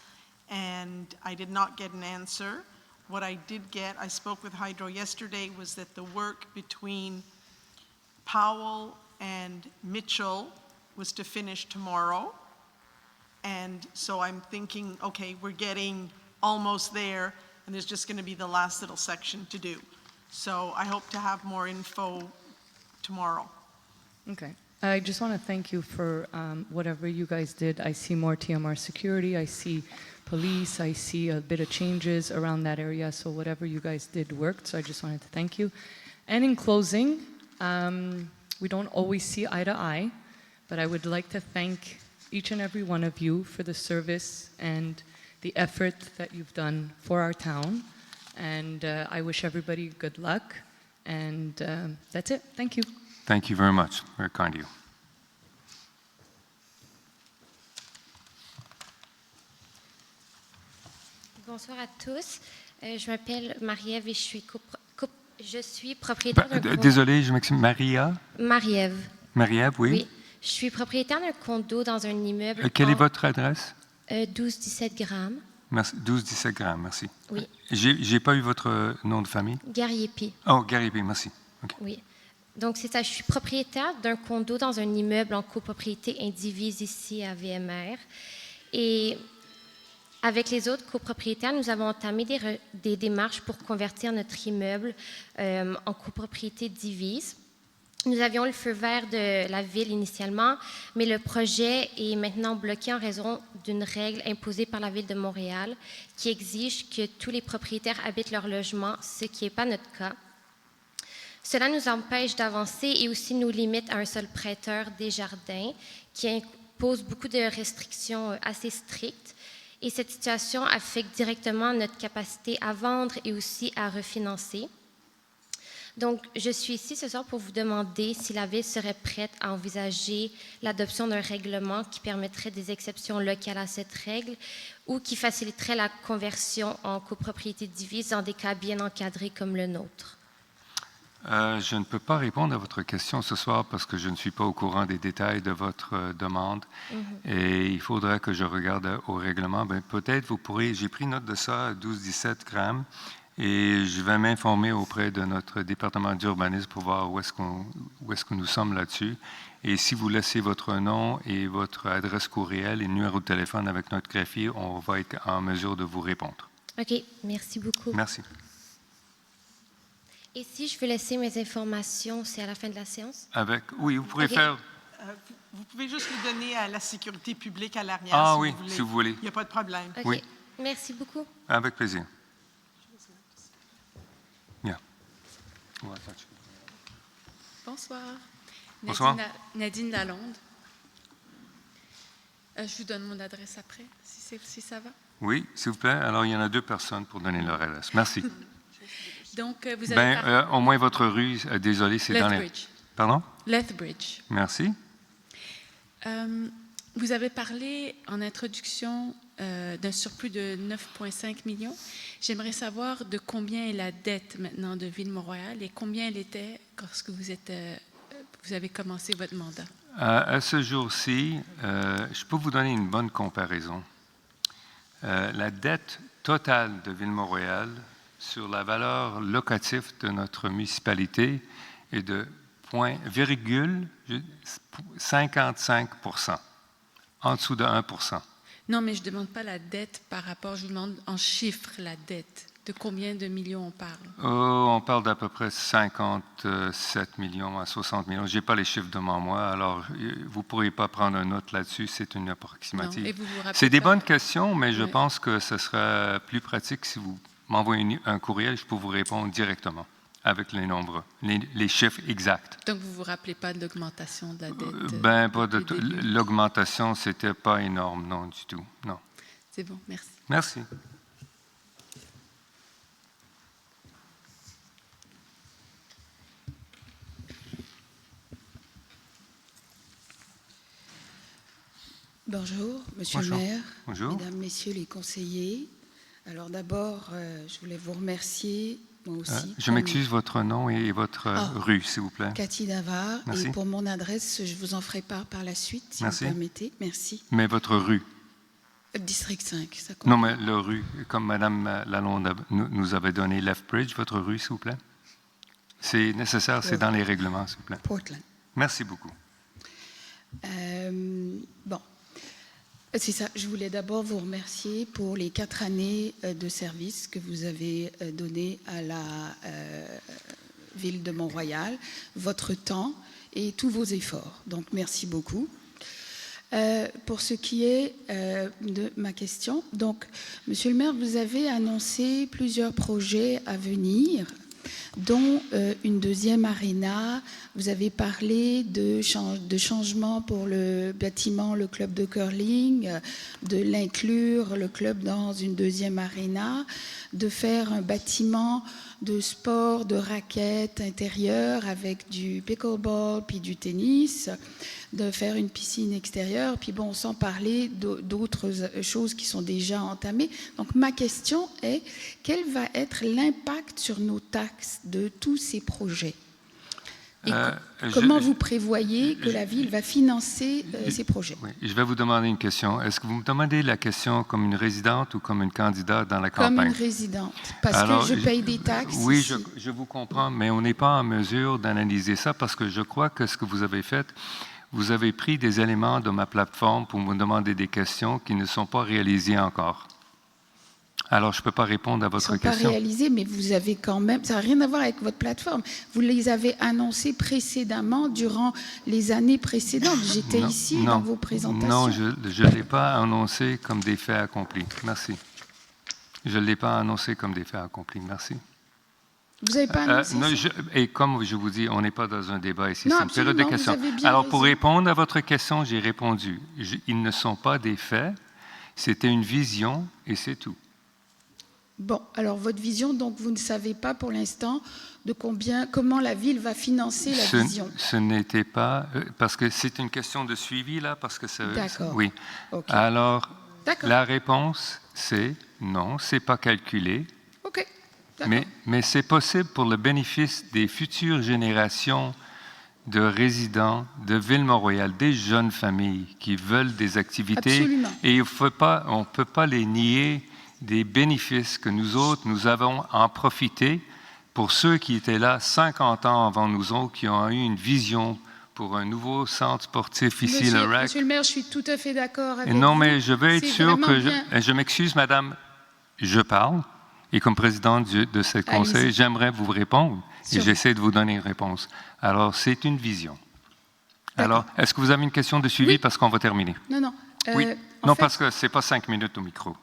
[SPEAKER 16] and I did not get an answer. What I did get, I spoke with Hydro yesterday, was that the work between Powell and Mitchell was to finish tomorrow. And so I'm thinking, okay, we're getting almost there, and there's just going to be the last little section to do. So I hope to have more info tomorrow.
[SPEAKER 10] Okay. I just want to thank you for whatever you guys did. I see more TMR security. I see police. I see a bit of changes around that area. So whatever you guys did worked. So I just wanted to thank you. And in closing, we don't always see eye to eye, but I would like to thank each and every one of you for the service and the effort that you've done for our town. And I wish everybody good luck. And that's it. Thank you.
[SPEAKER 1] Thank you very much. Very kind of you.
[SPEAKER 17] Bonsoir à tous. Je m'appelle Marie-Ève et je suis propriétaire d'un condo.
[SPEAKER 1] Désolé, je m'excuse. Maria?
[SPEAKER 17] Marie-Ève.
[SPEAKER 1] Marie-Ève, oui.
[SPEAKER 17] Oui. Je suis propriétaire d'un condo dans un immeuble.
[SPEAKER 1] Quelle est votre adresse?
[SPEAKER 17] 12-17 grammes.
[SPEAKER 1] Merci. 12-17 grammes, merci.
[SPEAKER 17] Oui.
[SPEAKER 1] J'ai pas eu votre nom de famille.
[SPEAKER 17] Gariepi.
[SPEAKER 1] Oh, Gariepi, merci. Okay.
[SPEAKER 17] Oui. Donc, c'est ça. Je suis propriétaire d'un condo dans un immeuble en copropriété indivise ici à VMR. Et avec les autres copropriétaires, nous avons entamé des démarches pour convertir notre immeuble en copropriété divise. Nous avions le feu vert de la ville initialement, mais le projet est maintenant bloqué en raison d'une règle imposée par la ville de Montréal qui exige que tous les propriétaires habitent leur logement, ce qui n'est pas notre cas. Cela nous empêche d'avancer et aussi nous limite à un seul prêteur, Desjardins, qui impose beaucoup de restrictions assez strictes. Et cette situation affecte directement notre capacité à vendre et aussi à refinancer. Donc, je suis ici ce soir pour vous demander si la Ville serait prête à envisager l'adoption d'un règlement qui permettrait des exceptions locales à cette règle ou qui faciliterait la conversion en copropriété divise dans des cas bien encadrés comme le nôtre.
[SPEAKER 1] Je ne peux pas répondre à votre question ce soir parce que je ne suis pas au courant des détails de votre demande. Et il faudrait que je regarde au règlement. Peut-être vous pourrez, j'ai pris note de ça, 12-17 grammes. Et je vais m'informer auprès de notre département d'urbanisme pour voir où est-ce que nous sommes là-dessus. Et si vous laissez votre nom et votre adresse courriel et numéro de téléphone avec notre greffier, on va être en mesure de vous répondre.
[SPEAKER 17] OK, merci beaucoup.
[SPEAKER 1] Merci.
[SPEAKER 17] Et si je veux laisser mes informations, c'est à la fin de la séance?
[SPEAKER 1] Oui, vous pourrez faire...
[SPEAKER 16] Vous pouvez juste les donner à la sécurité publique à l'arrière.
[SPEAKER 1] Ah
[SPEAKER 16] si
[SPEAKER 1] oui,
[SPEAKER 16] vous voulez.
[SPEAKER 1] si vous voulez.
[SPEAKER 16] Il n'y a pas de problème.
[SPEAKER 17] OK,
[SPEAKER 1] Oui.
[SPEAKER 17] merci beaucoup.
[SPEAKER 1] Avec plaisir. Yeah.
[SPEAKER 18] Bonsoir.
[SPEAKER 1] Bonsoir.
[SPEAKER 18] Nadine Lalonde. Je vous donne mon adresse après, si ça va.
[SPEAKER 1] Oui, s'il vous plaît. Alors, il y en a 2 personnes pour donner leur adresse. Merci.
[SPEAKER 18] Donc, vous avez
[SPEAKER 1] au moins votre rue, désolé, c'est dans les...
[SPEAKER 18] Lethbridge.
[SPEAKER 1] Pardon?
[SPEAKER 18] Lethbridge.
[SPEAKER 1] Merci.
[SPEAKER 18] Vous avez parlé en introduction d'un surplus de 9,5 millions. J'aimerais savoir de combien est la dette maintenant de Ville-Mont-Royal et combien elle était lorsque vous avez commencé votre mandat.
[SPEAKER 1] À ce jour-ci, je peux vous donner une bonne comparaison. La dette totale de Ville-Mont-Royal sur la valeur locative de notre municipalité est de 0,55 %, en dessous de 1 %.
[SPEAKER 18] Non, mais je ne demande pas la dette par rapport, je vous demande en chiffres la dette. De combien de millions on parle?
[SPEAKER 1] On parle d'à peu près 57 millions à 60 millions. Je n'ai pas les chiffres devant moi, alors vous ne pourriez pas prendre une note là-dessus, c'est une approximative.
[SPEAKER 18] Non, et vous vous rappelez
[SPEAKER 1] C'est des
[SPEAKER 18] pas?
[SPEAKER 1] bonnes questions, mais je
[SPEAKER 18] Oui.
[SPEAKER 1] pense que ce sera plus pratique si vous m'envoyez un courriel, je peux vous répondre directement avec les nombres, les chiffres exacts.
[SPEAKER 18] Donc, vous ne vous rappelez pas de l'augmentation de la dette?
[SPEAKER 1] Pas de l'augmentation, ce n'était pas énorme, non, du tout, non.
[SPEAKER 18] C'est bon, merci.
[SPEAKER 1] Merci.
[SPEAKER 19] Bonjour, Monsieur
[SPEAKER 1] Bonjour.
[SPEAKER 19] le maire,
[SPEAKER 1] Bonjour.
[SPEAKER 19] Mesdames, Messieurs les conseillers. Alors d'abord, je voulais vous remercier, moi aussi.
[SPEAKER 1] Je m'excuse, votre nom et votre rue, s'il vous plaît.
[SPEAKER 19] Cathy Davard.
[SPEAKER 1] Merci.
[SPEAKER 19] Et pour mon adresse, je vous en ferai part par la suite, si
[SPEAKER 1] Merci.
[SPEAKER 19] vous permettez. Merci.
[SPEAKER 1] Mais votre rue.
[SPEAKER 19] District 5, ça compte.
[SPEAKER 1] Non, mais la rue, comme Mme Lalonde nous avait donné Lethbridge, votre rue, s'il vous plaît. C'est nécessaire, c'est dans les règlements, s'il vous plaît.
[SPEAKER 19] Portland.
[SPEAKER 1] Merci beaucoup.
[SPEAKER 19] Bon. C'est ça. Je voulais d'abord vous remercier pour les 4 années de service que vous avez donné à la ville de Mont-Royal, votre temps et tous vos efforts. Donc, merci beaucoup. Pour ce qui est de ma question, donc, Monsieur le maire, vous avez annoncé plusieurs projets à venir, dont une deuxième aréna. Vous avez parlé de changements pour le bâtiment, le club de curling, de l'inclure, le club, dans une deuxième aréna, de faire un bâtiment de sport, de raquettes intérieures avec du pickleball puis du tennis, de faire une piscine extérieure, puis bon, sans parler d'autres choses qui sont déjà entamées. Donc ma question est, quel va être l'impact sur nos taxes de tous ces projets? Et comment vous prévoyez que la ville va financer ces projets?
[SPEAKER 1] Oui, je vais vous demander une question. Est-ce que vous me demandez la question comme une résidente ou comme une candidate dans la campagne?
[SPEAKER 19] Comme une résidente, parce
[SPEAKER 1] Alors,
[SPEAKER 19] que je paye des taxes.
[SPEAKER 1] Oui,
[SPEAKER 19] ici.
[SPEAKER 1] je vous comprends, mais on n'est pas en mesure d'analyser ça parce que je crois que ce que vous avez fait, vous avez pris des éléments de ma plateforme pour me demander des questions qui ne sont pas réalisées encore. Alors, je ne peux pas répondre à votre question.
[SPEAKER 19] Ils ne sont pas réalisés, mais vous avez quand même... Ça n'a rien à voir avec votre plateforme. Vous les avez annoncés précédemment, durant les années précédentes. J'étais ici dans vos présentations.
[SPEAKER 1] Non, je ne l'ai pas annoncé comme des faits accomplis. Merci. Je ne l'ai pas annoncé comme des faits accomplis. Merci.
[SPEAKER 19] Vous n'avez pas annoncé
[SPEAKER 1] non,
[SPEAKER 19] ça?
[SPEAKER 1] Et comme je vous dis, on n'est pas dans un débat ici,
[SPEAKER 19] Non,
[SPEAKER 1] c'est une période de
[SPEAKER 19] absolument,
[SPEAKER 1] questions.
[SPEAKER 19] vous avez bien
[SPEAKER 1] Alors, pour
[SPEAKER 19] raison.
[SPEAKER 1] répondre à votre question, j'ai répondu. Ils ne sont pas des faits, c'était une vision et c'est tout.
[SPEAKER 19] Bon, alors votre vision, donc vous ne savez pas pour l'instant de comment la ville va financer la vision.
[SPEAKER 1] Ce n'était pas... parce que c'est une question de suivi, là, parce que c'est...
[SPEAKER 19] D'accord.
[SPEAKER 1] Oui.
[SPEAKER 19] Okay.
[SPEAKER 1] Alors,
[SPEAKER 19] D'accord.
[SPEAKER 1] la réponse, c'est non, ce n'est pas calculé.
[SPEAKER 19] OK. D'accord.
[SPEAKER 1] Mais c'est possible pour le bénéfice des futures générations de résidents de Ville-Mont-Royal, des jeunes familles qui veulent des activités.
[SPEAKER 19] Absolument.
[SPEAKER 1] Et on ne peut pas les nier des bénéfices que nous autres, nous avons en profité pour ceux qui étaient là 50 ans avant nous autres, qui ont eu une vision pour un nouveau centre sportif ici, le REC.
[SPEAKER 19] Monsieur le maire, je suis tout à fait d'accord avec
[SPEAKER 1] Non,
[SPEAKER 19] vous.
[SPEAKER 1] mais je veux être
[SPEAKER 19] C'est
[SPEAKER 1] sûr
[SPEAKER 19] vraiment
[SPEAKER 1] que...
[SPEAKER 19] bien.
[SPEAKER 1] Je m'excuse, madame, je parle, et comme président de ce conseil,
[SPEAKER 19] Allez-y.
[SPEAKER 1] j'aimerais vous répondre, et
[SPEAKER 19] Sûrement.
[SPEAKER 1] j'essaie de vous donner une réponse. Alors, c'est une vision. Alors, est-ce que vous avez une question de suivi parce qu'on va terminer?
[SPEAKER 19] Non, non.
[SPEAKER 1] Oui.
[SPEAKER 19] En
[SPEAKER 1] Non,
[SPEAKER 19] fait,
[SPEAKER 1] parce que ce n'est pas 5 minutes au micro.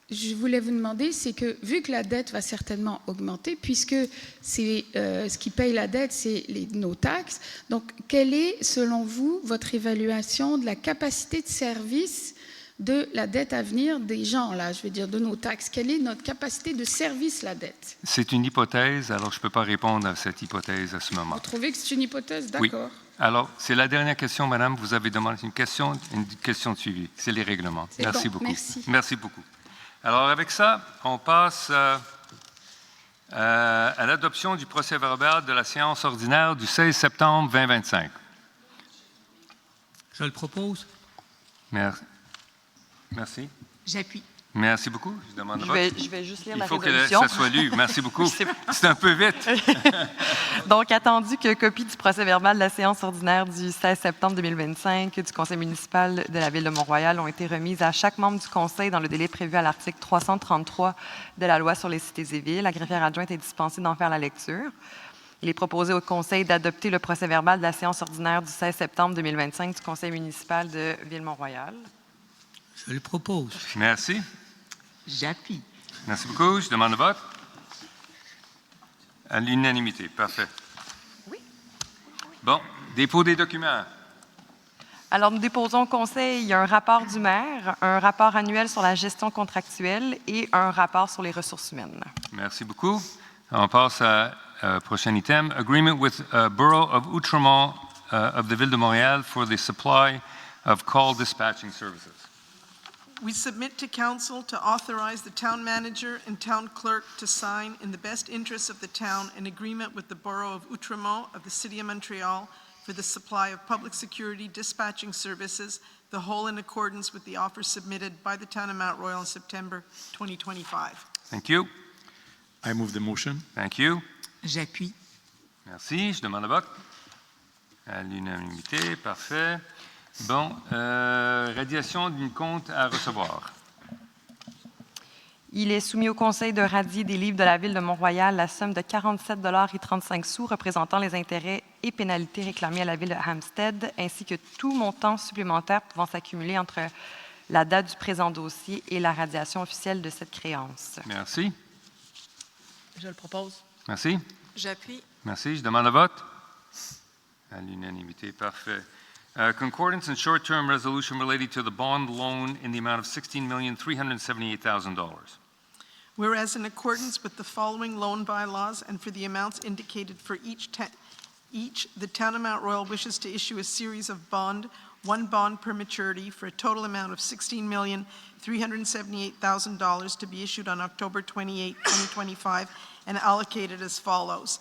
[SPEAKER 19] je voulais vous demander, c'est que vu que la dette va certainement augmenter, puisque c'est ce qui paye la dette, c'est nos taxes, donc quelle est, selon vous, votre évaluation de la capacité de service de la dette à venir des gens, là, je veux dire, de nos taxes? Quelle est notre capacité de service, la dette?
[SPEAKER 1] C'est une hypothèse, alors je ne peux pas répondre à cette hypothèse à ce moment.
[SPEAKER 19] Vous trouvez que c'est une hypothèse?
[SPEAKER 1] Oui.
[SPEAKER 19] D'accord.
[SPEAKER 1] Alors, c'est la dernière question, madame. Vous avez demandé une question de suivi. C'est les règlements.
[SPEAKER 19] C'est
[SPEAKER 1] Merci
[SPEAKER 19] bon,
[SPEAKER 1] beaucoup.
[SPEAKER 19] merci.
[SPEAKER 1] Merci beaucoup. Alors, avec ça, on passe à l'adoption du procès-verbal de la séance ordinaire du 16 septembre 2025.
[SPEAKER 7] Je le propose.
[SPEAKER 1] Merci. Merci.
[SPEAKER 8] J'appuie.
[SPEAKER 1] Merci beaucoup. Je demande le vote.
[SPEAKER 10] Je vais juste lire
[SPEAKER 1] Il
[SPEAKER 10] la
[SPEAKER 1] faut
[SPEAKER 10] résolution.
[SPEAKER 1] que ça soit lu. Merci beaucoup. C'est un peu vite.
[SPEAKER 10] Donc, attendu que copie du procès-verbal de la séance ordinaire du 16 septembre 2025 du Conseil municipal de la Ville de Mont-Royal ont été remises à chaque membre du Conseil dans le délai prévu à l'article 333 de la Loi sur les cités et villes. La greffière adjointe est dispensée d'en faire la lecture. Il est proposé au Conseil d'adopter le procès-verbal de la séance ordinaire du 16 septembre 2025 du Conseil municipal de Ville-Mont-Royal.
[SPEAKER 7] Je le propose.
[SPEAKER 1] Merci.
[SPEAKER 8] J'appuie.
[SPEAKER 1] Merci beaucoup. Je demande le vote. À l'unanimité. Parfait.
[SPEAKER 10] Oui.
[SPEAKER 1] Bon, dépôt des documents.
[SPEAKER 10] Alors, nous déposons au Conseil un rapport du maire, un rapport annuel sur la gestion contractuelle et un rapport sur les ressources humaines.
[SPEAKER 1] Merci beaucoup. On passe à prochain item. Agreement with Borough of Outremont of the Ville de Montréal for the supply of call dispatching services.
[SPEAKER 16] We submit to council to authorize the town manager and town clerk to sign in the best interests of the town an agreement with the Borough of Outremont of the City of Montreal for the supply of public security dispatching services, the whole in accordance with the offer submitted by the town of Mount Royal in September 2025.
[SPEAKER 1] Thank you.
[SPEAKER 5] I move the motion.
[SPEAKER 1] Thank you.
[SPEAKER 8] J'appuie.
[SPEAKER 1] Merci. Je demande le vote. À l'unanimité. Parfait. Bon, radiation d'une compte à recevoir.
[SPEAKER 10] Il est soumis au Conseil de radier des livres de la Ville de Mont-Royal la somme de 47,35 $ représentant les intérêts et pénalités réclamés à la Ville de Hampstead, ainsi que tout montant supplémentaire pouvant s'accumuler entre la date du présent dossier et la radiation officielle de cette créance.
[SPEAKER 1] Merci.
[SPEAKER 6] Je le propose.
[SPEAKER 1] Merci.
[SPEAKER 4] J'appuie.
[SPEAKER 1] Merci. Je demande le vote. À l'unanimité. Parfait. Concordance and short-term resolution related to the bond loan in the amount of $16,378,000.
[SPEAKER 16] Whereas in accordance with the following loan bylaws and for the amounts indicated for each, the town of Mount Royal wishes to issue a series of one bond per maturity for a total amount of $16,378,000 to be issued on October 28, 2025 and allocated as follows.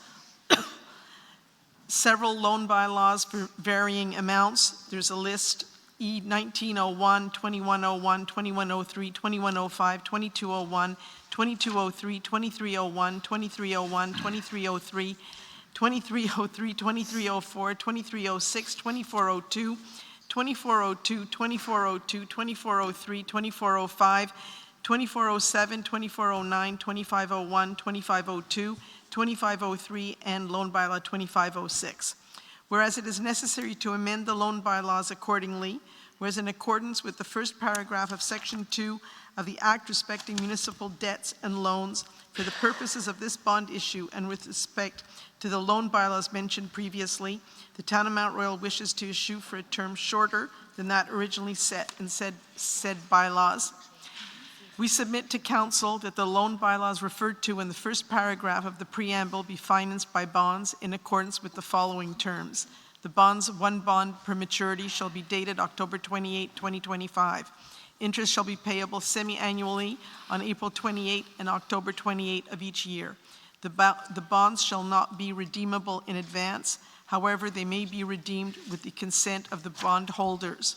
[SPEAKER 16] Several loan bylaws for varying amounts. There's a list E 1901, 2101, 2103, 2105, 2201, 2203, 2301, 2301, 2303, 2303, 2304, 2306, 2402, 2402, 2402, 2403, 2405, 2407, 2409, 2501, 2502, 2503, and Loan Bylaw 2506. Whereas it is necessary to amend the loan bylaws accordingly, whereas in accordance with the first paragraph of Section 2 of the Act respecting municipal debts and loans for the purposes of this bond issue and with respect to the loan bylaws mentioned previously, the Town of Mount Royal wishes to issue for a term shorter than that originally set in said bylaws. We submit to Council that the loan bylaws referred to in the first paragraph of the preamble be financed by bonds in accordance with the following terms. The bonds, one bond per maturity, shall be dated October 28, 2025. Interest shall be payable semi-annually on April 28 and October 28 of each year. The bonds shall not be redeemable in advance. However, they may be redeemed with the consent of the bondholders.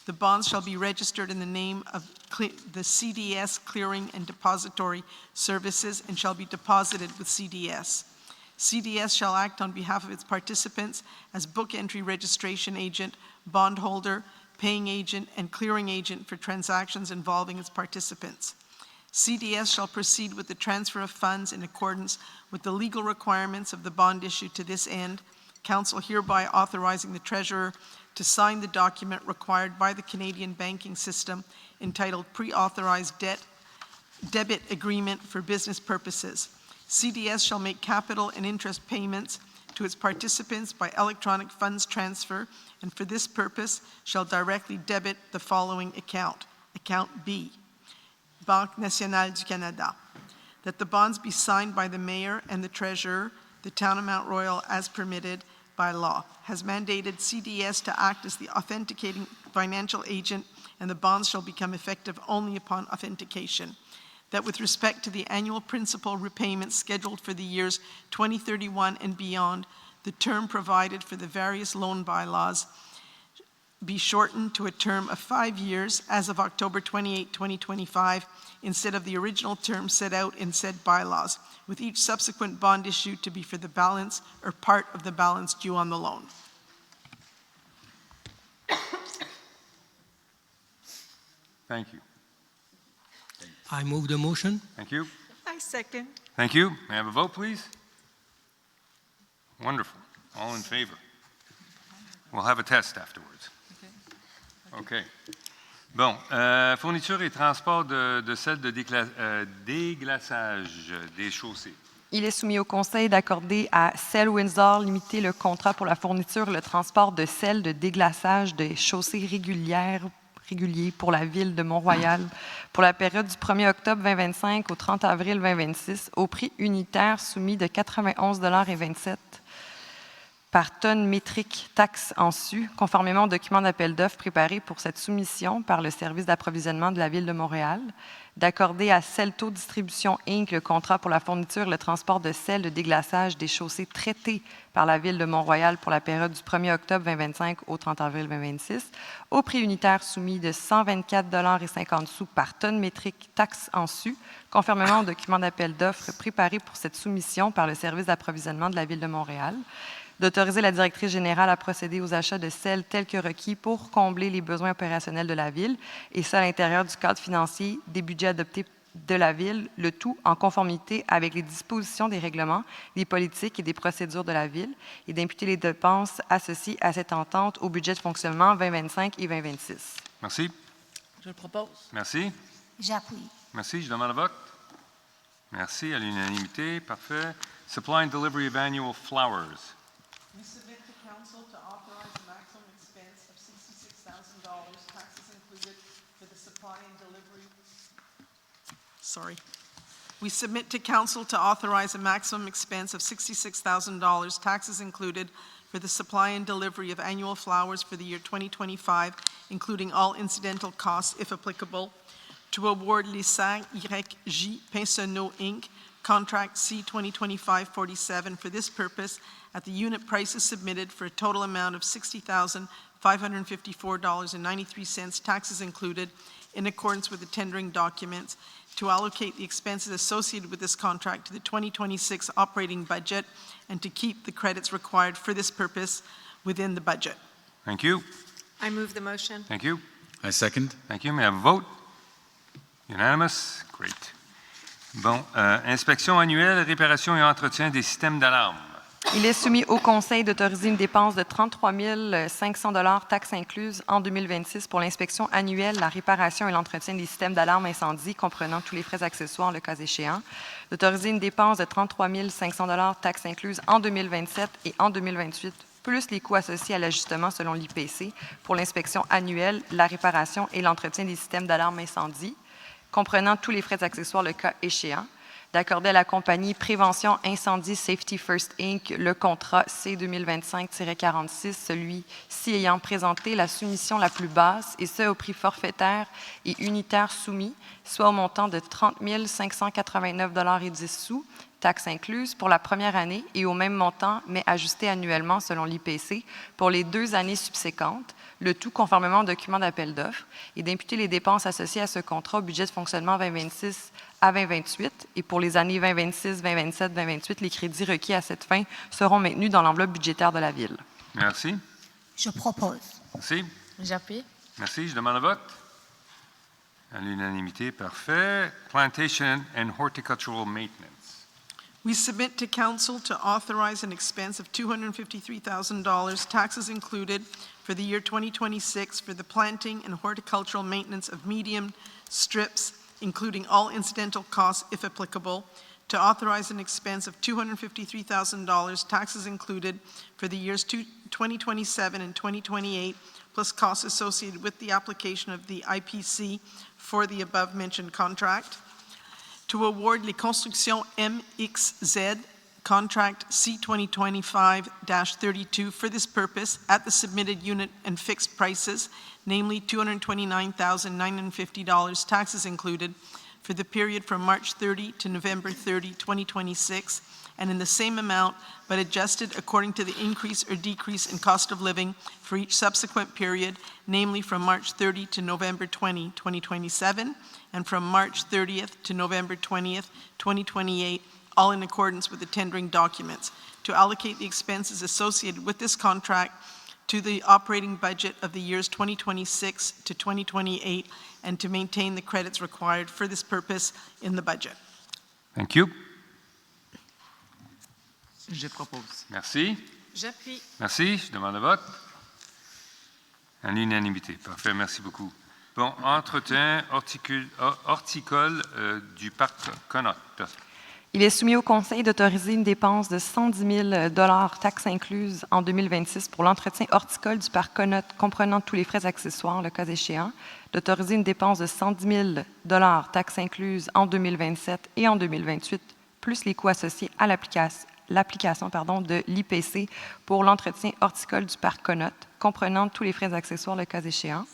[SPEAKER 16] The bonds shall be registered in the name of the CDS Clearing and Depository Services and shall be deposited with CDS. CDS shall act on behalf of its participants as book entry registration agent, bondholder, paying agent, and clearing agent for transactions involving its participants. CDS shall proceed with the transfer of funds in accordance with the legal requirements of the bond issue to this end, Council hereby authorizing the Treasurer to sign the document required by the Canadian banking system entitled Pre-Authorized Debit Agreement for Business Purposes. CDS shall make capital and interest payments to its participants by electronic funds transfer, and for this purpose shall directly debit the following account. Account B, Banque Nationale du Canada. That the bonds be signed by the Mayor and the Treasurer, the Town of Mount Royal, as permitted by law, has mandated CDS to act as the authenticating financial agent, and the bonds shall become effective only upon authentication. That with respect to the annual principal repayments scheduled for the years 2031 and beyond, the term provided for the various loan bylaws be shortened to a term of 5 years as of October 28, 2025, instead of the original term set out in said bylaws, with each subsequent bond issue to be for the balance or part of the balance due on the loan.
[SPEAKER 1] Thank you.
[SPEAKER 7] I move the motion.
[SPEAKER 1] Thank you.
[SPEAKER 4] I second.
[SPEAKER 1] Thank you. May I have a vote, please? Wonderful. All in favor? We'll have a test afterwards. OK. Bon, fourniture et transport de sel de déglaçage des chaussées.
[SPEAKER 10] Il est soumis au Conseil d'accorder à Sel Windsor Limité le contrat pour la fourniture et le transport de sel de déglaçage des chaussées réguliers pour la ville de Mont-Royal pour la période du 1er octobre 2025 au 30 avril 2026 au prix unitaire soumis de 91,27 $ par tonne métrique, taxe en su, conformément au document d'appel d'offres préparé pour cette soumission par le service d'approvisionnement de la Ville de Montréal, d'accorder à Celto Distribution Inc. le contrat pour la fourniture et le transport de sel de déglaçage des chaussées traitées par la Ville de Mont-Royal pour la période du 1er octobre 2025 au 30 avril 2026, au prix unitaire soumis de 124,50 $ par tonne métrique, taxe en su, conformément au document d'appel d'offres préparé pour cette soumission par le service d'approvisionnement de la Ville de Montréal, d'autoriser la directrice générale à procéder aux achats de sel tels que requis pour combler les besoins opérationnels de la Ville, et ça à l'intérieur du cadre financier des budgets adoptés de la Ville, le tout en conformité avec les dispositions des règlements, des politiques et des procédures de la Ville, et d'imputer les dépenses associées à cette entente au budget de fonctionnement 2025 et 2026.
[SPEAKER 1] Merci.
[SPEAKER 6] Je le propose.
[SPEAKER 1] Merci.
[SPEAKER 2] J'appuie.
[SPEAKER 1] Merci. Je demande le vote. Merci. À l'unanimité. Parfait. Supply and delivery of annual flowers.
[SPEAKER 16] We submit to Council to authorize a maximum expense of $66,000, taxes included, for the supply and delivery. Sorry. We submit to Council to authorize a maximum expense of $66,000, taxes included, for the supply and delivery of annual flowers for the year 2025, including all incidental costs, if applicable, to award Lissag YJ Pinsonneau, Inc., Contract C 2025-47 for this purpose at the unit prices submitted for a total amount of $60,554.93, taxes included, in accordance with the tendering documents, to allocate the expenses associated with this contract to the 2026 operating budget and to keep the credits required for this purpose within the budget.
[SPEAKER 1] Thank you.
[SPEAKER 4] I move the motion.
[SPEAKER 1] Thank you.
[SPEAKER 9] I second.
[SPEAKER 1] Thank you. May I have a vote? Unanimous? Great. Bon, inspection annuelle, réparation et entretien des systèmes d'alarme.
[SPEAKER 10] Il est soumis au Conseil d'autoriser une dépense de 33 500 $, taxes incluses, en 2026 pour l'inspection annuelle, la réparation et l'entretien des systèmes d'alarme incendie, comprenant tous les frais accessoires le cas échéant. D'autoriser une dépense de 33 500 $, taxes incluses, en 2027 et en 2028, plus les coûts associés à l'ajustement selon l'IPC pour l'inspection annuelle, la réparation et l'entretien des systèmes d'alarme incendie, comprenant tous les frais accessoires le cas échéant, d'accorder à la compagnie Prévention Incendie Safety First Inc. le contrat C 2025-46, celui-ci ayant présenté la soumission la plus basse, et ce au prix forfaitaire et unitaire soumis, soit au montant de 30 589,10 $, taxes incluses, pour la première année et au même montant, mais ajusté annuellement selon l'IPC pour les 2 années subséquentes, le tout conformément au document d'appel d'offres, et d'imputer les dépenses associées à ce contrat au budget de fonctionnement 2026 à 2028. Et pour les années 2026, 2027, 2028, les crédits requis à cette fin seront maintenus dans l'enveloppe budgétaire de la Ville.
[SPEAKER 1] Merci.
[SPEAKER 2] Je propose.
[SPEAKER 1] Merci.
[SPEAKER 3] J'appuie.
[SPEAKER 1] Merci. Je demande le vote. À l'unanimité, parfait. Plantation and horticultural maintenance.
[SPEAKER 16] We submit to Council to authorize an expense of $253,000, taxes included, for the year 2026 for the planting and horticultural maintenance of medium strips, including all incidental costs if applicable, to authorize an expense of $253,000, taxes included, for the years 2027 and 2028, plus costs associated with the application of the IPC for the above-mentioned contract, to award Les Constructions MXZ contract C-2025-32 for this purpose at the submitted unit and fixed prices, namely $229,950, taxes included, for the period from March 30 to November 30, 2026, and in the same amount, but adjusted according to the increase or decrease in cost of living for each subsequent period, namely from March 30 to November 20, 2027, and from March 30th to November 20th, 2028, all in accordance with the tendering documents, to allocate the expenses associated with this contract to the operating budget of the years 2026 to 2028, and to maintain the credits required for this purpose in the budget.
[SPEAKER 1] Thank you.
[SPEAKER 8] Je propose.
[SPEAKER 1] Merci.
[SPEAKER 8] J'appuie.
[SPEAKER 1] Merci. Je demande le vote. À l'unanimité. Parfait. Merci beaucoup. Bon, entretien horticole du parc Conneaut.
[SPEAKER 10] Il est soumis au Conseil d'autoriser une dépense de 110 000 $ taxes incluses en 2026 pour l'entretien horticole du parc Conneaut, comprenant tous les frais accessoires, le cas échéant, d'autoriser une dépense de 110 000 $ taxes incluses en 2027 et en 2028, plus les coûts associés à l'application de l'IPC pour l'entretien horticole du parc Conneaut, comprenant tous les frais accessoires, le cas échéant,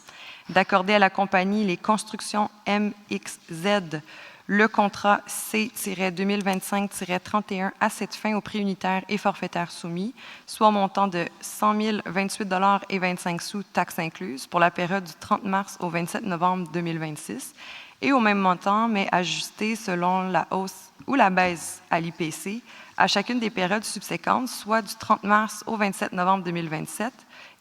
[SPEAKER 10] d'accorder à la compagnie Les Constructions MXZ le contrat C-2025-31 à cette fin au prix unitaire et forfaitaire soumis, soit au montant de 100 028,25 $ taxes incluses pour la période du 30 mars au 27 novembre 2026, et au même montant, mais ajusté selon la hausse ou la baisse à l'IPC à chacune des périodes subséquentes, soit du 30 mars au 27 novembre 2027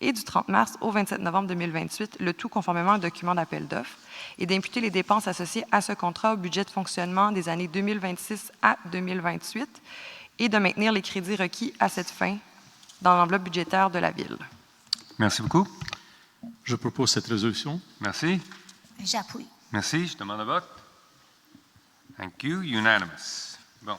[SPEAKER 10] et du 30 mars au 27 novembre 2028, le tout conformément au document d'appel d'offres, et d'imputer les dépenses associées à ce contrat au budget de fonctionnement des années 2026 à 2028 et de maintenir les crédits requis à cette fin dans l'enveloppe budgétaire de la Ville.
[SPEAKER 1] Merci beaucoup.
[SPEAKER 5] Je propose cette résolution.
[SPEAKER 1] Merci.
[SPEAKER 2] J'appuie.
[SPEAKER 1] Merci. Je demande le vote. Thank you. Unanimous. Bon.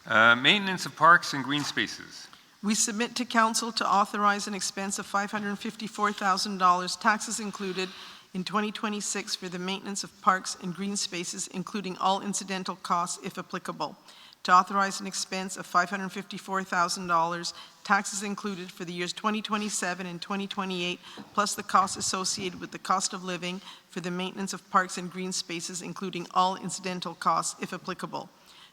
[SPEAKER 1] Maintenance of parks and green spaces.
[SPEAKER 16] We submit to Council to authorize an expense of $554,000, taxes included, in 2026 for the maintenance of parks and green spaces, including all incidental costs if applicable. To authorize an expense of $554,000, taxes included for the years 2027 and 2028, plus the costs associated with the cost of living for the maintenance of parks and green spaces, including all incidental costs if applicable.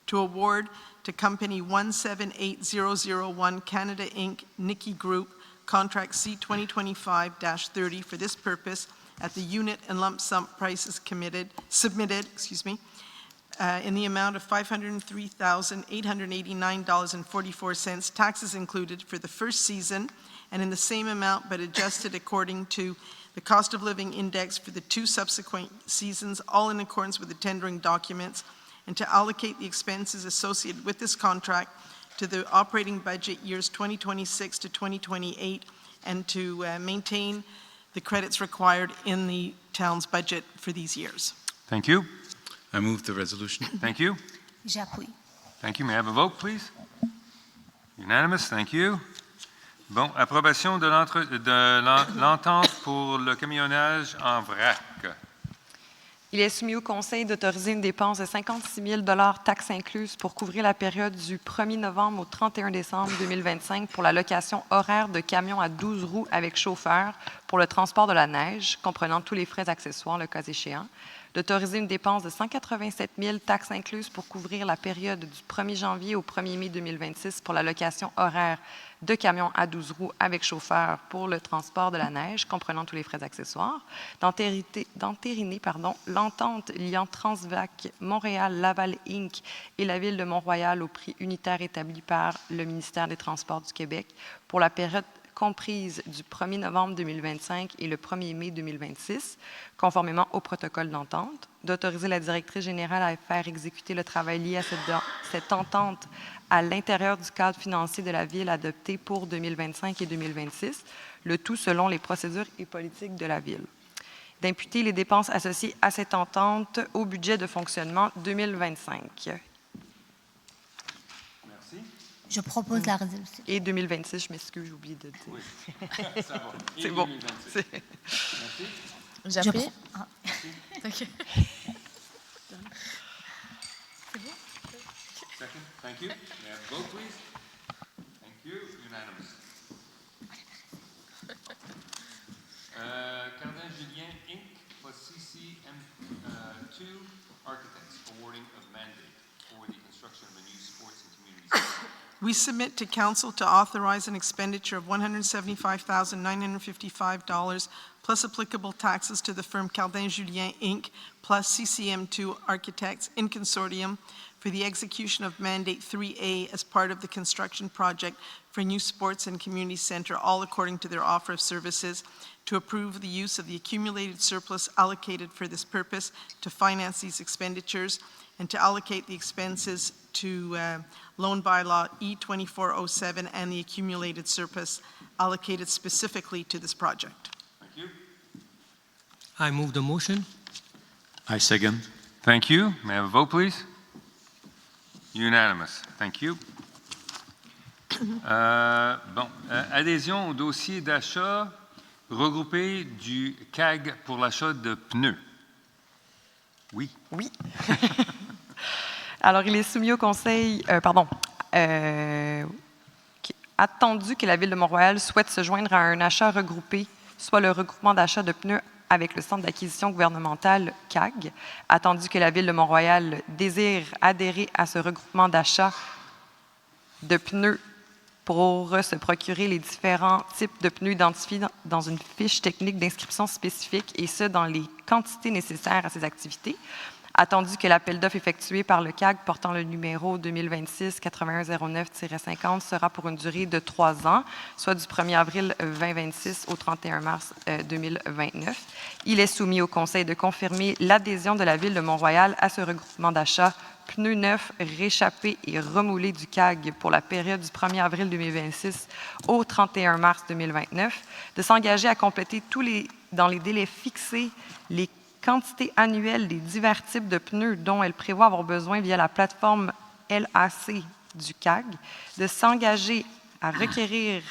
[SPEAKER 16] To award to Company 178001 Canada Inc., Nicky Group, Contract C-2025-30 for this purpose at the unit and lump sum prices submitted, in the amount of $503,889.44, taxes included for the first season, and in the same amount but adjusted according to the cost of living index for the 2 subsequent seasons, all in accordance with the tendering documents, and to allocate the expenses associated with this contract to the operating budget years 2026 to 2028, and to maintain the credits required in the town's budget for these years.
[SPEAKER 1] Thank you.
[SPEAKER 9] I move the resolution.
[SPEAKER 1] Thank you.
[SPEAKER 2] J'appuie.
[SPEAKER 1] Thank you. May I have a vote, please? Unanimous. Thank you. Bon, approbation de l'entente pour le camionnage en vrac.
[SPEAKER 10] Il est soumis au Conseil d'autoriser une dépense de 56 000 $ taxes incluses pour couvrir la période du 1er novembre au 31 décembre 2025 pour la location horaire de camions à 12 roues avec chauffeur pour le transport de la neige, comprenant tous les frais accessoires, le cas échéant, d'autoriser une dépense de 187 000 taxes incluses pour couvrir la période du 1er janvier au 1er mai 2026 pour la location horaire de camions à 12 roues avec chauffeur pour le transport de la neige, comprenant tous les frais accessoires, d'entériner l'entente liant Transvac Montréal-Laval Inc. et la Ville de Mont-Royal au prix unitaire établi par le ministère des Transports du Québec pour la période comprise du 1er novembre 2025 et le 1er mai 2026, conformément au protocole d'entente, d'autoriser la directrice générale à faire exécuter le travail lié à cette entente à l'intérieur du cadre financier de la Ville adopté pour 2025 et 2026, le tout selon les procédures et politiques de la Ville. D'imputer les dépenses associées à cette entente au budget de fonctionnement 2025.
[SPEAKER 1] Merci.
[SPEAKER 2] Je propose la résolution.
[SPEAKER 10] Et 2026, je m'excuse, j'ai oublié de dire.
[SPEAKER 1] Oui, ça va.
[SPEAKER 10] C'est bon.
[SPEAKER 1] Merci.
[SPEAKER 3] J'appuie.
[SPEAKER 1] Merci. Second. Thank you. May I have a vote, please? Thank you. Unanimous. Cardin Julien Inc. plus CCM2 Architects awarding of mandate for the construction of a new sports and community center.
[SPEAKER 16] We submit to council to authorize an expenditure of $175,955 plus applicable taxes to the firm Cardin Julien Inc. plus CCM2 Architects in consortium for the execution of Mandate 3A as part of the construction project for a new sports and community center, all according to their offer of services, to approve the use of the accumulated surplus allocated for this purpose to finance these expenditures, and to allocate the expenses to loan bylaw E2407 and the accumulated surplus allocated specifically to this project.
[SPEAKER 1] Thank you.
[SPEAKER 7] I move the motion.
[SPEAKER 5] I second.
[SPEAKER 1] Thank you. May I have a vote, please? Unanimous. Thank you. Adhésion au dossier d'achat regroupé du CAG pour l'achat de pneus. Oui.
[SPEAKER 10] Oui. Alors, il est soumis au Conseil, attendu que la Ville de Mont-Royal souhaite se joindre à un achat regroupé, soit le regroupement d'achat de pneus avec le Centre d'acquisition gouvernementale CAG, attendu que la Ville de Mont-Royal désire adhérer à ce regroupement d'achat de pneus pour se procurer les différents types de pneus identifiés dans une fiche technique d'inscription spécifique, et ce, dans les quantités nécessaires à ces activités. Attendu que l'appel d'offres effectué par le CAG portant le numéro 2026-8109-50 sera pour une durée de 3 ans, soit du 1er avril 2026 au 31 mars 2029. Il est soumis au Conseil de confirmer l'adhésion de la Ville de Mont-Royal à ce regroupement d'achat pneus neufs, réchappés et remoulés du CAG pour la période du 1er avril 2026 au 31 mars 2029, de s'engager à compléter dans les délais fixés les quantité annuelle des divers types de pneus dont elle prévoit avoir besoin via la plateforme LAC du CAG, de s'engager à requérir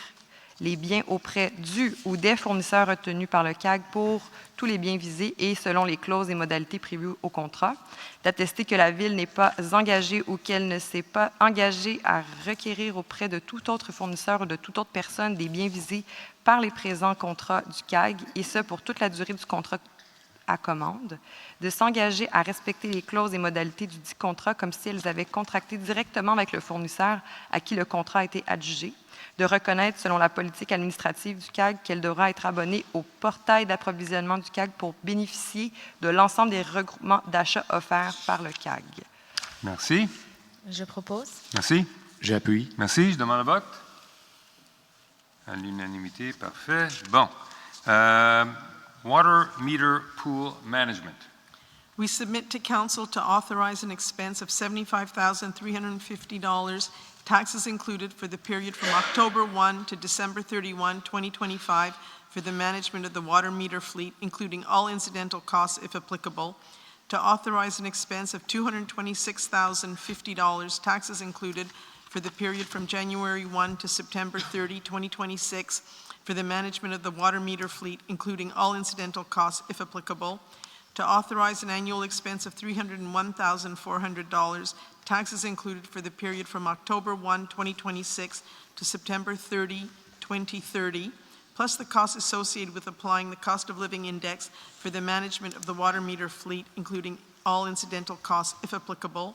[SPEAKER 10] les biens auprès du ou des fournisseurs retenus par le CAG pour tous les biens visés et selon les clauses et modalités prévues au contrat, d'attester que la Ville n'est pas engagée ou qu'elle ne s'est pas engagée à requérir auprès de tout autre fournisseur ou de toute autre personne des biens visés par les présents contrats du CAG, et ce pour toute la durée du contrat à commande, de s'engager à respecter les clauses et modalités du dit contrat comme si elles avaient contracté directement avec le fournisseur à qui le contrat a été adjugé, de reconnaître selon la politique administrative du CAG qu'elle devra être abonnée au portail d'approvisionnement du CAG pour bénéficier de l'ensemble des regroupements d'achats offerts par le CAG.
[SPEAKER 1] Merci.
[SPEAKER 3] Je propose.
[SPEAKER 1] Merci.
[SPEAKER 5] J'appuie.
[SPEAKER 1] Merci. Je demande le vote. À l'unanimité, parfait. Bon. Water meter pool management.
[SPEAKER 16] We submit to council to authorize an expense of $75,350, taxes included, for the period from October 1 to December 31, 2025, for the management of the water meter fleet, including all incidental costs if applicable, to authorize an expense of $226,050, taxes included, for the period from January 1 to September 30, 2026, for the management of the water meter fleet, including all incidental costs if applicable, to authorize an annual expense of $301,400, taxes included, for the period from October 1, 2026 to September 30, 2030, plus the costs associated with applying the cost of living index for the management of the water meter fleet, including all incidental costs if applicable,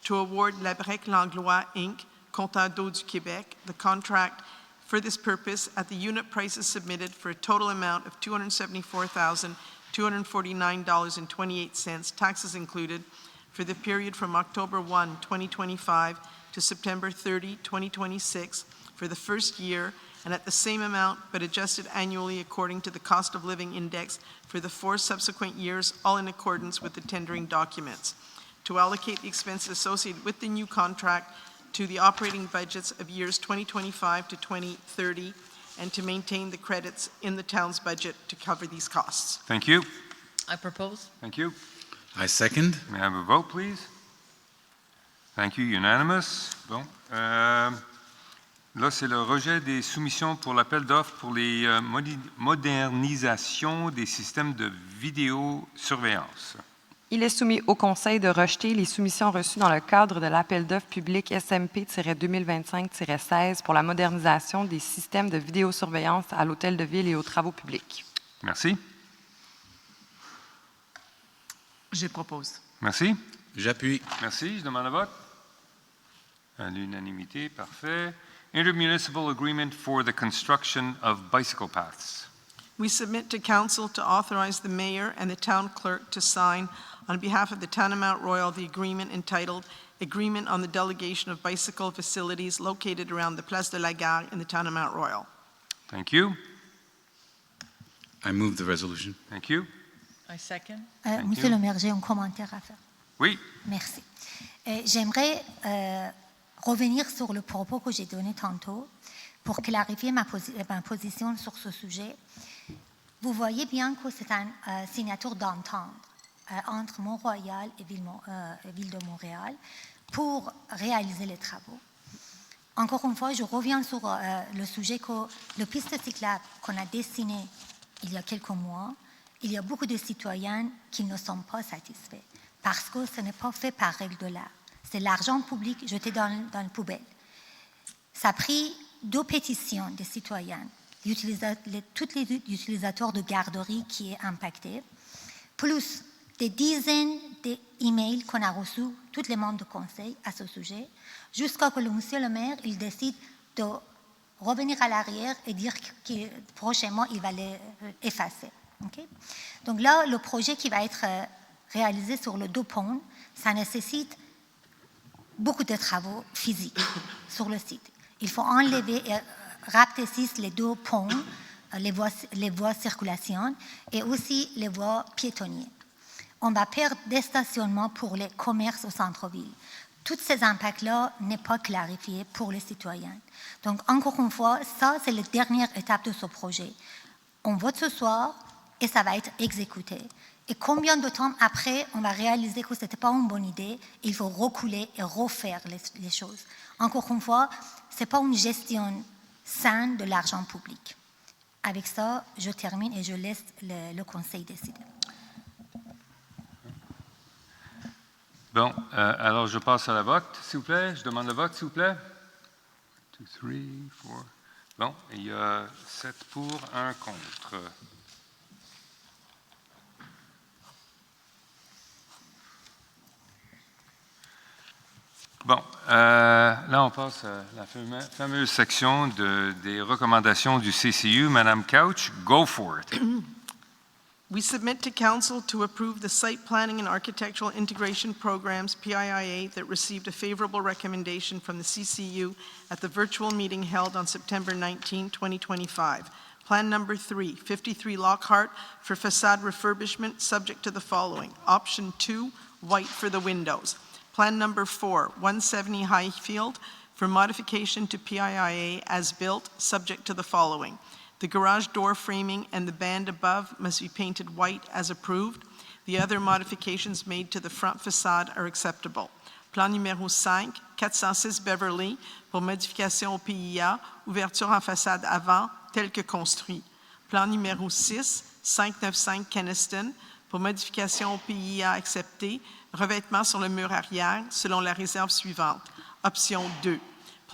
[SPEAKER 16] to award Labrec Langlois Inc., Comptant d'eau du Québec, the contract for this purpose at the unit prices submitted for a total amount of $274,249.28, taxes included, for the period from October 1, 2025 to September 30, 2026, for the first year, and at the same amount but adjusted annually according to the cost of living index for the 4 subsequent years, all in accordance with the tendering documents. To allocate the expenses associated with the new contract to the operating budgets of years 2025 to 2030, and to maintain the credits in the town's budget to cover these costs.
[SPEAKER 1] Thank you.
[SPEAKER 6] I propose.
[SPEAKER 1] Thank you.
[SPEAKER 9] I second.
[SPEAKER 1] May I have a vote, please? Thank you. Unanimous. Bon. Là, c'est le rejet des soumissions pour l'appel d'offres pour les modernisations des systèmes de vidéosurveillance.
[SPEAKER 10] Il est soumis au Conseil de rejeter les soumissions reçues dans le cadre de l'appel d'offres public SMP-2025-16 pour la modernisation des systèmes de vidéosurveillance à l'Hôtel de Ville et aux travaux publics.
[SPEAKER 1] Merci.
[SPEAKER 8] Je propose.
[SPEAKER 1] Merci.
[SPEAKER 9] J'appuie.
[SPEAKER 1] Merci. Je demande le vote. À l'unanimité, parfait. Intermunicipal agreement for the construction of bicycle paths.
[SPEAKER 16] We submit to Council to authorize the Mayor and the Town Clerk to sign, on behalf of the Town of Mount Royal, the agreement entitled Agreement on the Delegation of Bicycle Facilities located around the Place de la Gare in the Town of Mount Royal.
[SPEAKER 1] Thank you.
[SPEAKER 9] I move the resolution.
[SPEAKER 1] Thank you.
[SPEAKER 6] I second.
[SPEAKER 2] Monsieur le maire, j'ai un commentaire à faire.
[SPEAKER 1] Oui.
[SPEAKER 2] Merci. J'aimerais revenir sur le propos que j'ai donné tantôt pour clarifier ma position sur ce sujet. Vous voyez bien que c'est une signature d'entente entre Mont-Royal et Ville de Montréal pour réaliser les travaux. Encore une fois, je reviens sur le sujet que le piste cyclable qu'on a dessiné il y a quelques mois, il y a beaucoup de citoyens qui ne sont pas satisfaits parce que ce n'est pas fait par règle de l'art. C'est l'argent public jeté dans la poubelle. Ça a pris 2 pétitions des citoyens, tous les utilisateurs de garderie qui est impacté, plus des dizaines d'emails qu'on a reçus, tous les membres du conseil à ce sujet, jusqu'à ce que monsieur le maire il décide de revenir à l'arrière et dire que prochainement il va les effacer. Okay? Donc là, le projet qui va être réalisé sur le 2 ponts, ça nécessite beaucoup de travaux physiques sur le site. Il faut enlever et rapetisser les 2 ponts, les voies circulation et aussi les voies piétonnières. On va perdre des stationnements pour les commerces au centre-ville. Tous ces impacts-là n'est pas clarifié pour les citoyens. Donc, encore une fois, ça, c'est la dernière étape de ce projet. On vote ce soir et ça va être exécuté. Et combien de temps après, on va réaliser que ce n'était pas une bonne idée, il faut reculer et refaire les choses. Encore une fois, ce n'est pas une gestion saine de l'argent public. Avec ça, je termine et je laisse le conseil décider.
[SPEAKER 1] Bon, alors je passe à la vote, s'il vous plaît. Je demande le vote, s'il vous plaît. 2, 3, 4. Bon, il y a 7 pour, 1 contre. Bon, là, on passe à la fameuse section des recommandations du CCU. Madame Couch, go for it.
[SPEAKER 16] We submit to Council to approve the Site Planning and Architectural Integration Programs, PIIA, that received a favorable recommendation from the CCU at the virtual meeting held on September 19, 2025. Plan number 3, 53 Lockhart, for facade refurbishment, subject to the following. Option 2, white for the windows. Plan number 4, 170 Highfield, for modification to PIIA as built, subject to the following. The garage door framing and the band above must be painted white as approved. The other modifications made to the front facade are acceptable. Plan numéro 5, 406 Beverly, pour modification au PIA, ouverture en façade avant, tel que construit. Plan numéro 6, 595 Keniston, pour modification au PIA accepté, revêtement sur le mur arrière, selon la réserve suivante. Option 2.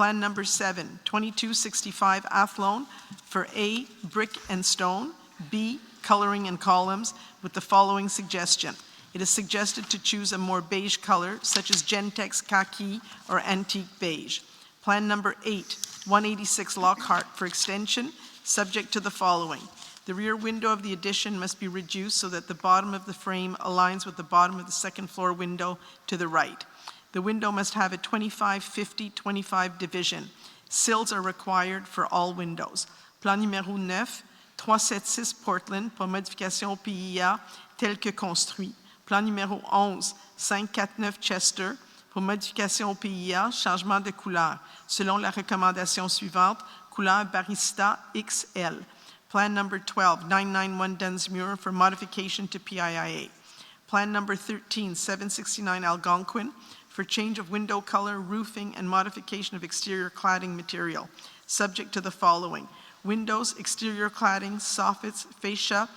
[SPEAKER 16] Plan number 7, 2265 Athlone for A, brick and stone, B, coloring and columns, with the following suggestion. It is suggested to choose a more beige color, such as Gentex khaki or antique beige. Plan number 8, 186 Lockhart for extension, subject to the following. The rear window of the addition must be reduced so that the bottom of the frame aligns with the bottom of the second floor window to the right. The window must have a 25-50-25 division. Sills are required for all windows. Plan numéro 9, 376 Portland pour modification PIA tel que construit. Plan numéro 11, 549 Chester pour modification PIA, changement de couleur, selon la recommandation suivante, couleur Barista XL. Plan number 12, 991 Dunsmuir for modification to PIIA. Plan number 13, 769 Algonquin for change of window color, roofing, and modification of exterior cladding material, subject to the following. Windows, exterior cladding, soffits, fascia,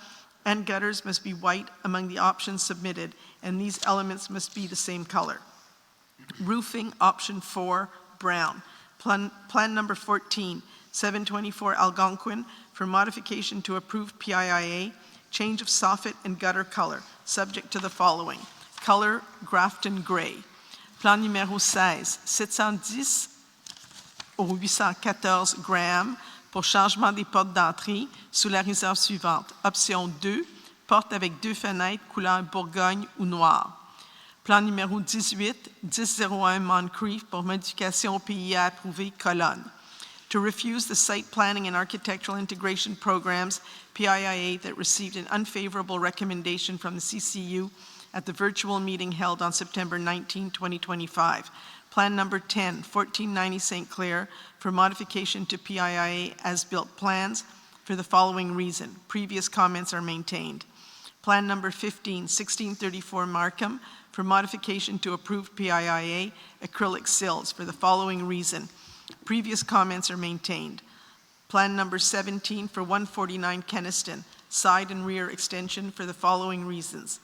[SPEAKER 16] and gutters must be white among the options submitted, and these elements must be the same color. Roofing, option 4, brown. Plan number 14, 724 Algonquin for modification to approved PIIA, change of soffit and gutter color, subject to the following. Color, Grafton gray. Plan numéro 16, 710 au 814 Graham pour changement des portes d'entrée sous la réserve suivante. Option 2, porte avec 2 fenêtres couleur Bourgogne ou noir. Plan numéro 18, 1001 Moncrief pour modification PIA approuvée, colonne. To refuse the site planning and architectural integration programs, PIIA, that received an unfavorable recommendation from the CCU at the virtual meeting held on September 19, 2025. Plan number 10, 1490 St. Clair, for modification to PIIA as-built plans for the following reason. Previous comments are maintained. Plan number 15, 1634 Markham, for modification to approved PIIA acrylic sills for the following reason. Previous comments are maintained. Plan number 17 for 149 Kenniston, side and rear extension for the following reasons.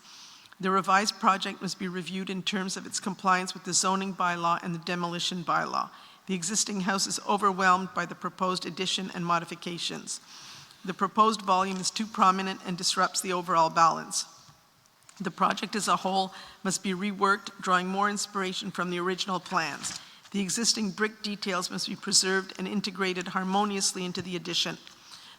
[SPEAKER 16] The revised project must be reviewed in terms of its compliance with the zoning bylaw and the demolition bylaw. The existing house is overwhelmed by the proposed addition and modifications. The proposed volume is too prominent and disrupts the overall balance. The project as a whole must be reworked, drawing more inspiration from the original plans. The existing brick details must be preserved and integrated harmoniously into the addition.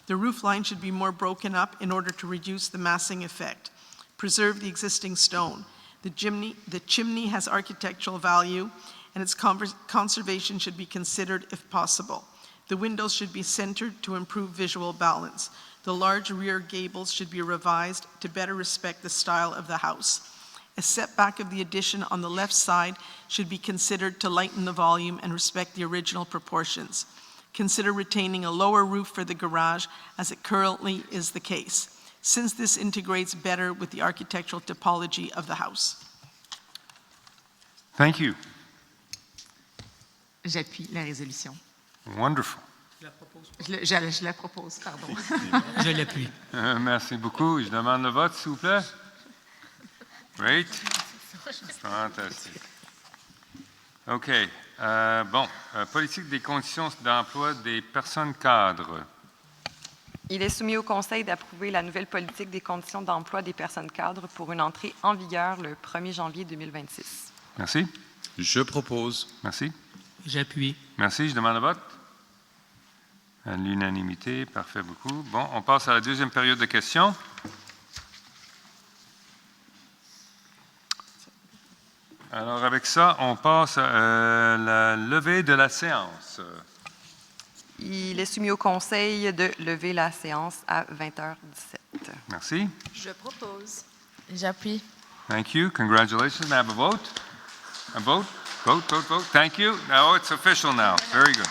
[SPEAKER 16] The roof line should be more broken up in order to reduce the massing effect. Preserve the existing stone. The chimney has architectural value, and its conservation should be considered if possible. The windows should be centered to improve visual balance. The large rear gables should be revised to better respect the style of the house. A setback of the addition on the left side should be considered to lighten the volume and respect the original proportions. Consider retaining a lower roof for the garage, as it currently is the case, since this integrates better with the architectural topology of the house.
[SPEAKER 1] Thank you.
[SPEAKER 8] J'appuie la résolution.
[SPEAKER 1] Wonderful.
[SPEAKER 8] Je la propose, pardon.
[SPEAKER 7] Je l'appuie.
[SPEAKER 1] Merci beaucoup. Je demande le vote, s'il vous plaît. Great. Fantastique. OK. Politique des conditions d'emploi des personnes cadres.
[SPEAKER 10] Il est soumis au Conseil d'approuver la nouvelle politique des conditions d'emploi des personnes cadres pour une entrée en vigueur le 1er janvier 2026.
[SPEAKER 1] Merci.
[SPEAKER 9] Je propose.
[SPEAKER 1] Merci.
[SPEAKER 7] J'appuie.
[SPEAKER 1] Merci. Je demande le vote. À l'unanimité. Parfait, beaucoup. Bon, on passe à la deuxième période de questions. Alors, avec ça, on passe à la levée de la séance.
[SPEAKER 10] Il est soumis au Conseil de lever la séance à 20h17.
[SPEAKER 1] Merci.
[SPEAKER 3] Je propose. J'appuie.
[SPEAKER 1] Thank you. Congratulations. May I have a vote? A vote? Vote, vote, vote. Thank you. Now it's official now. Very good.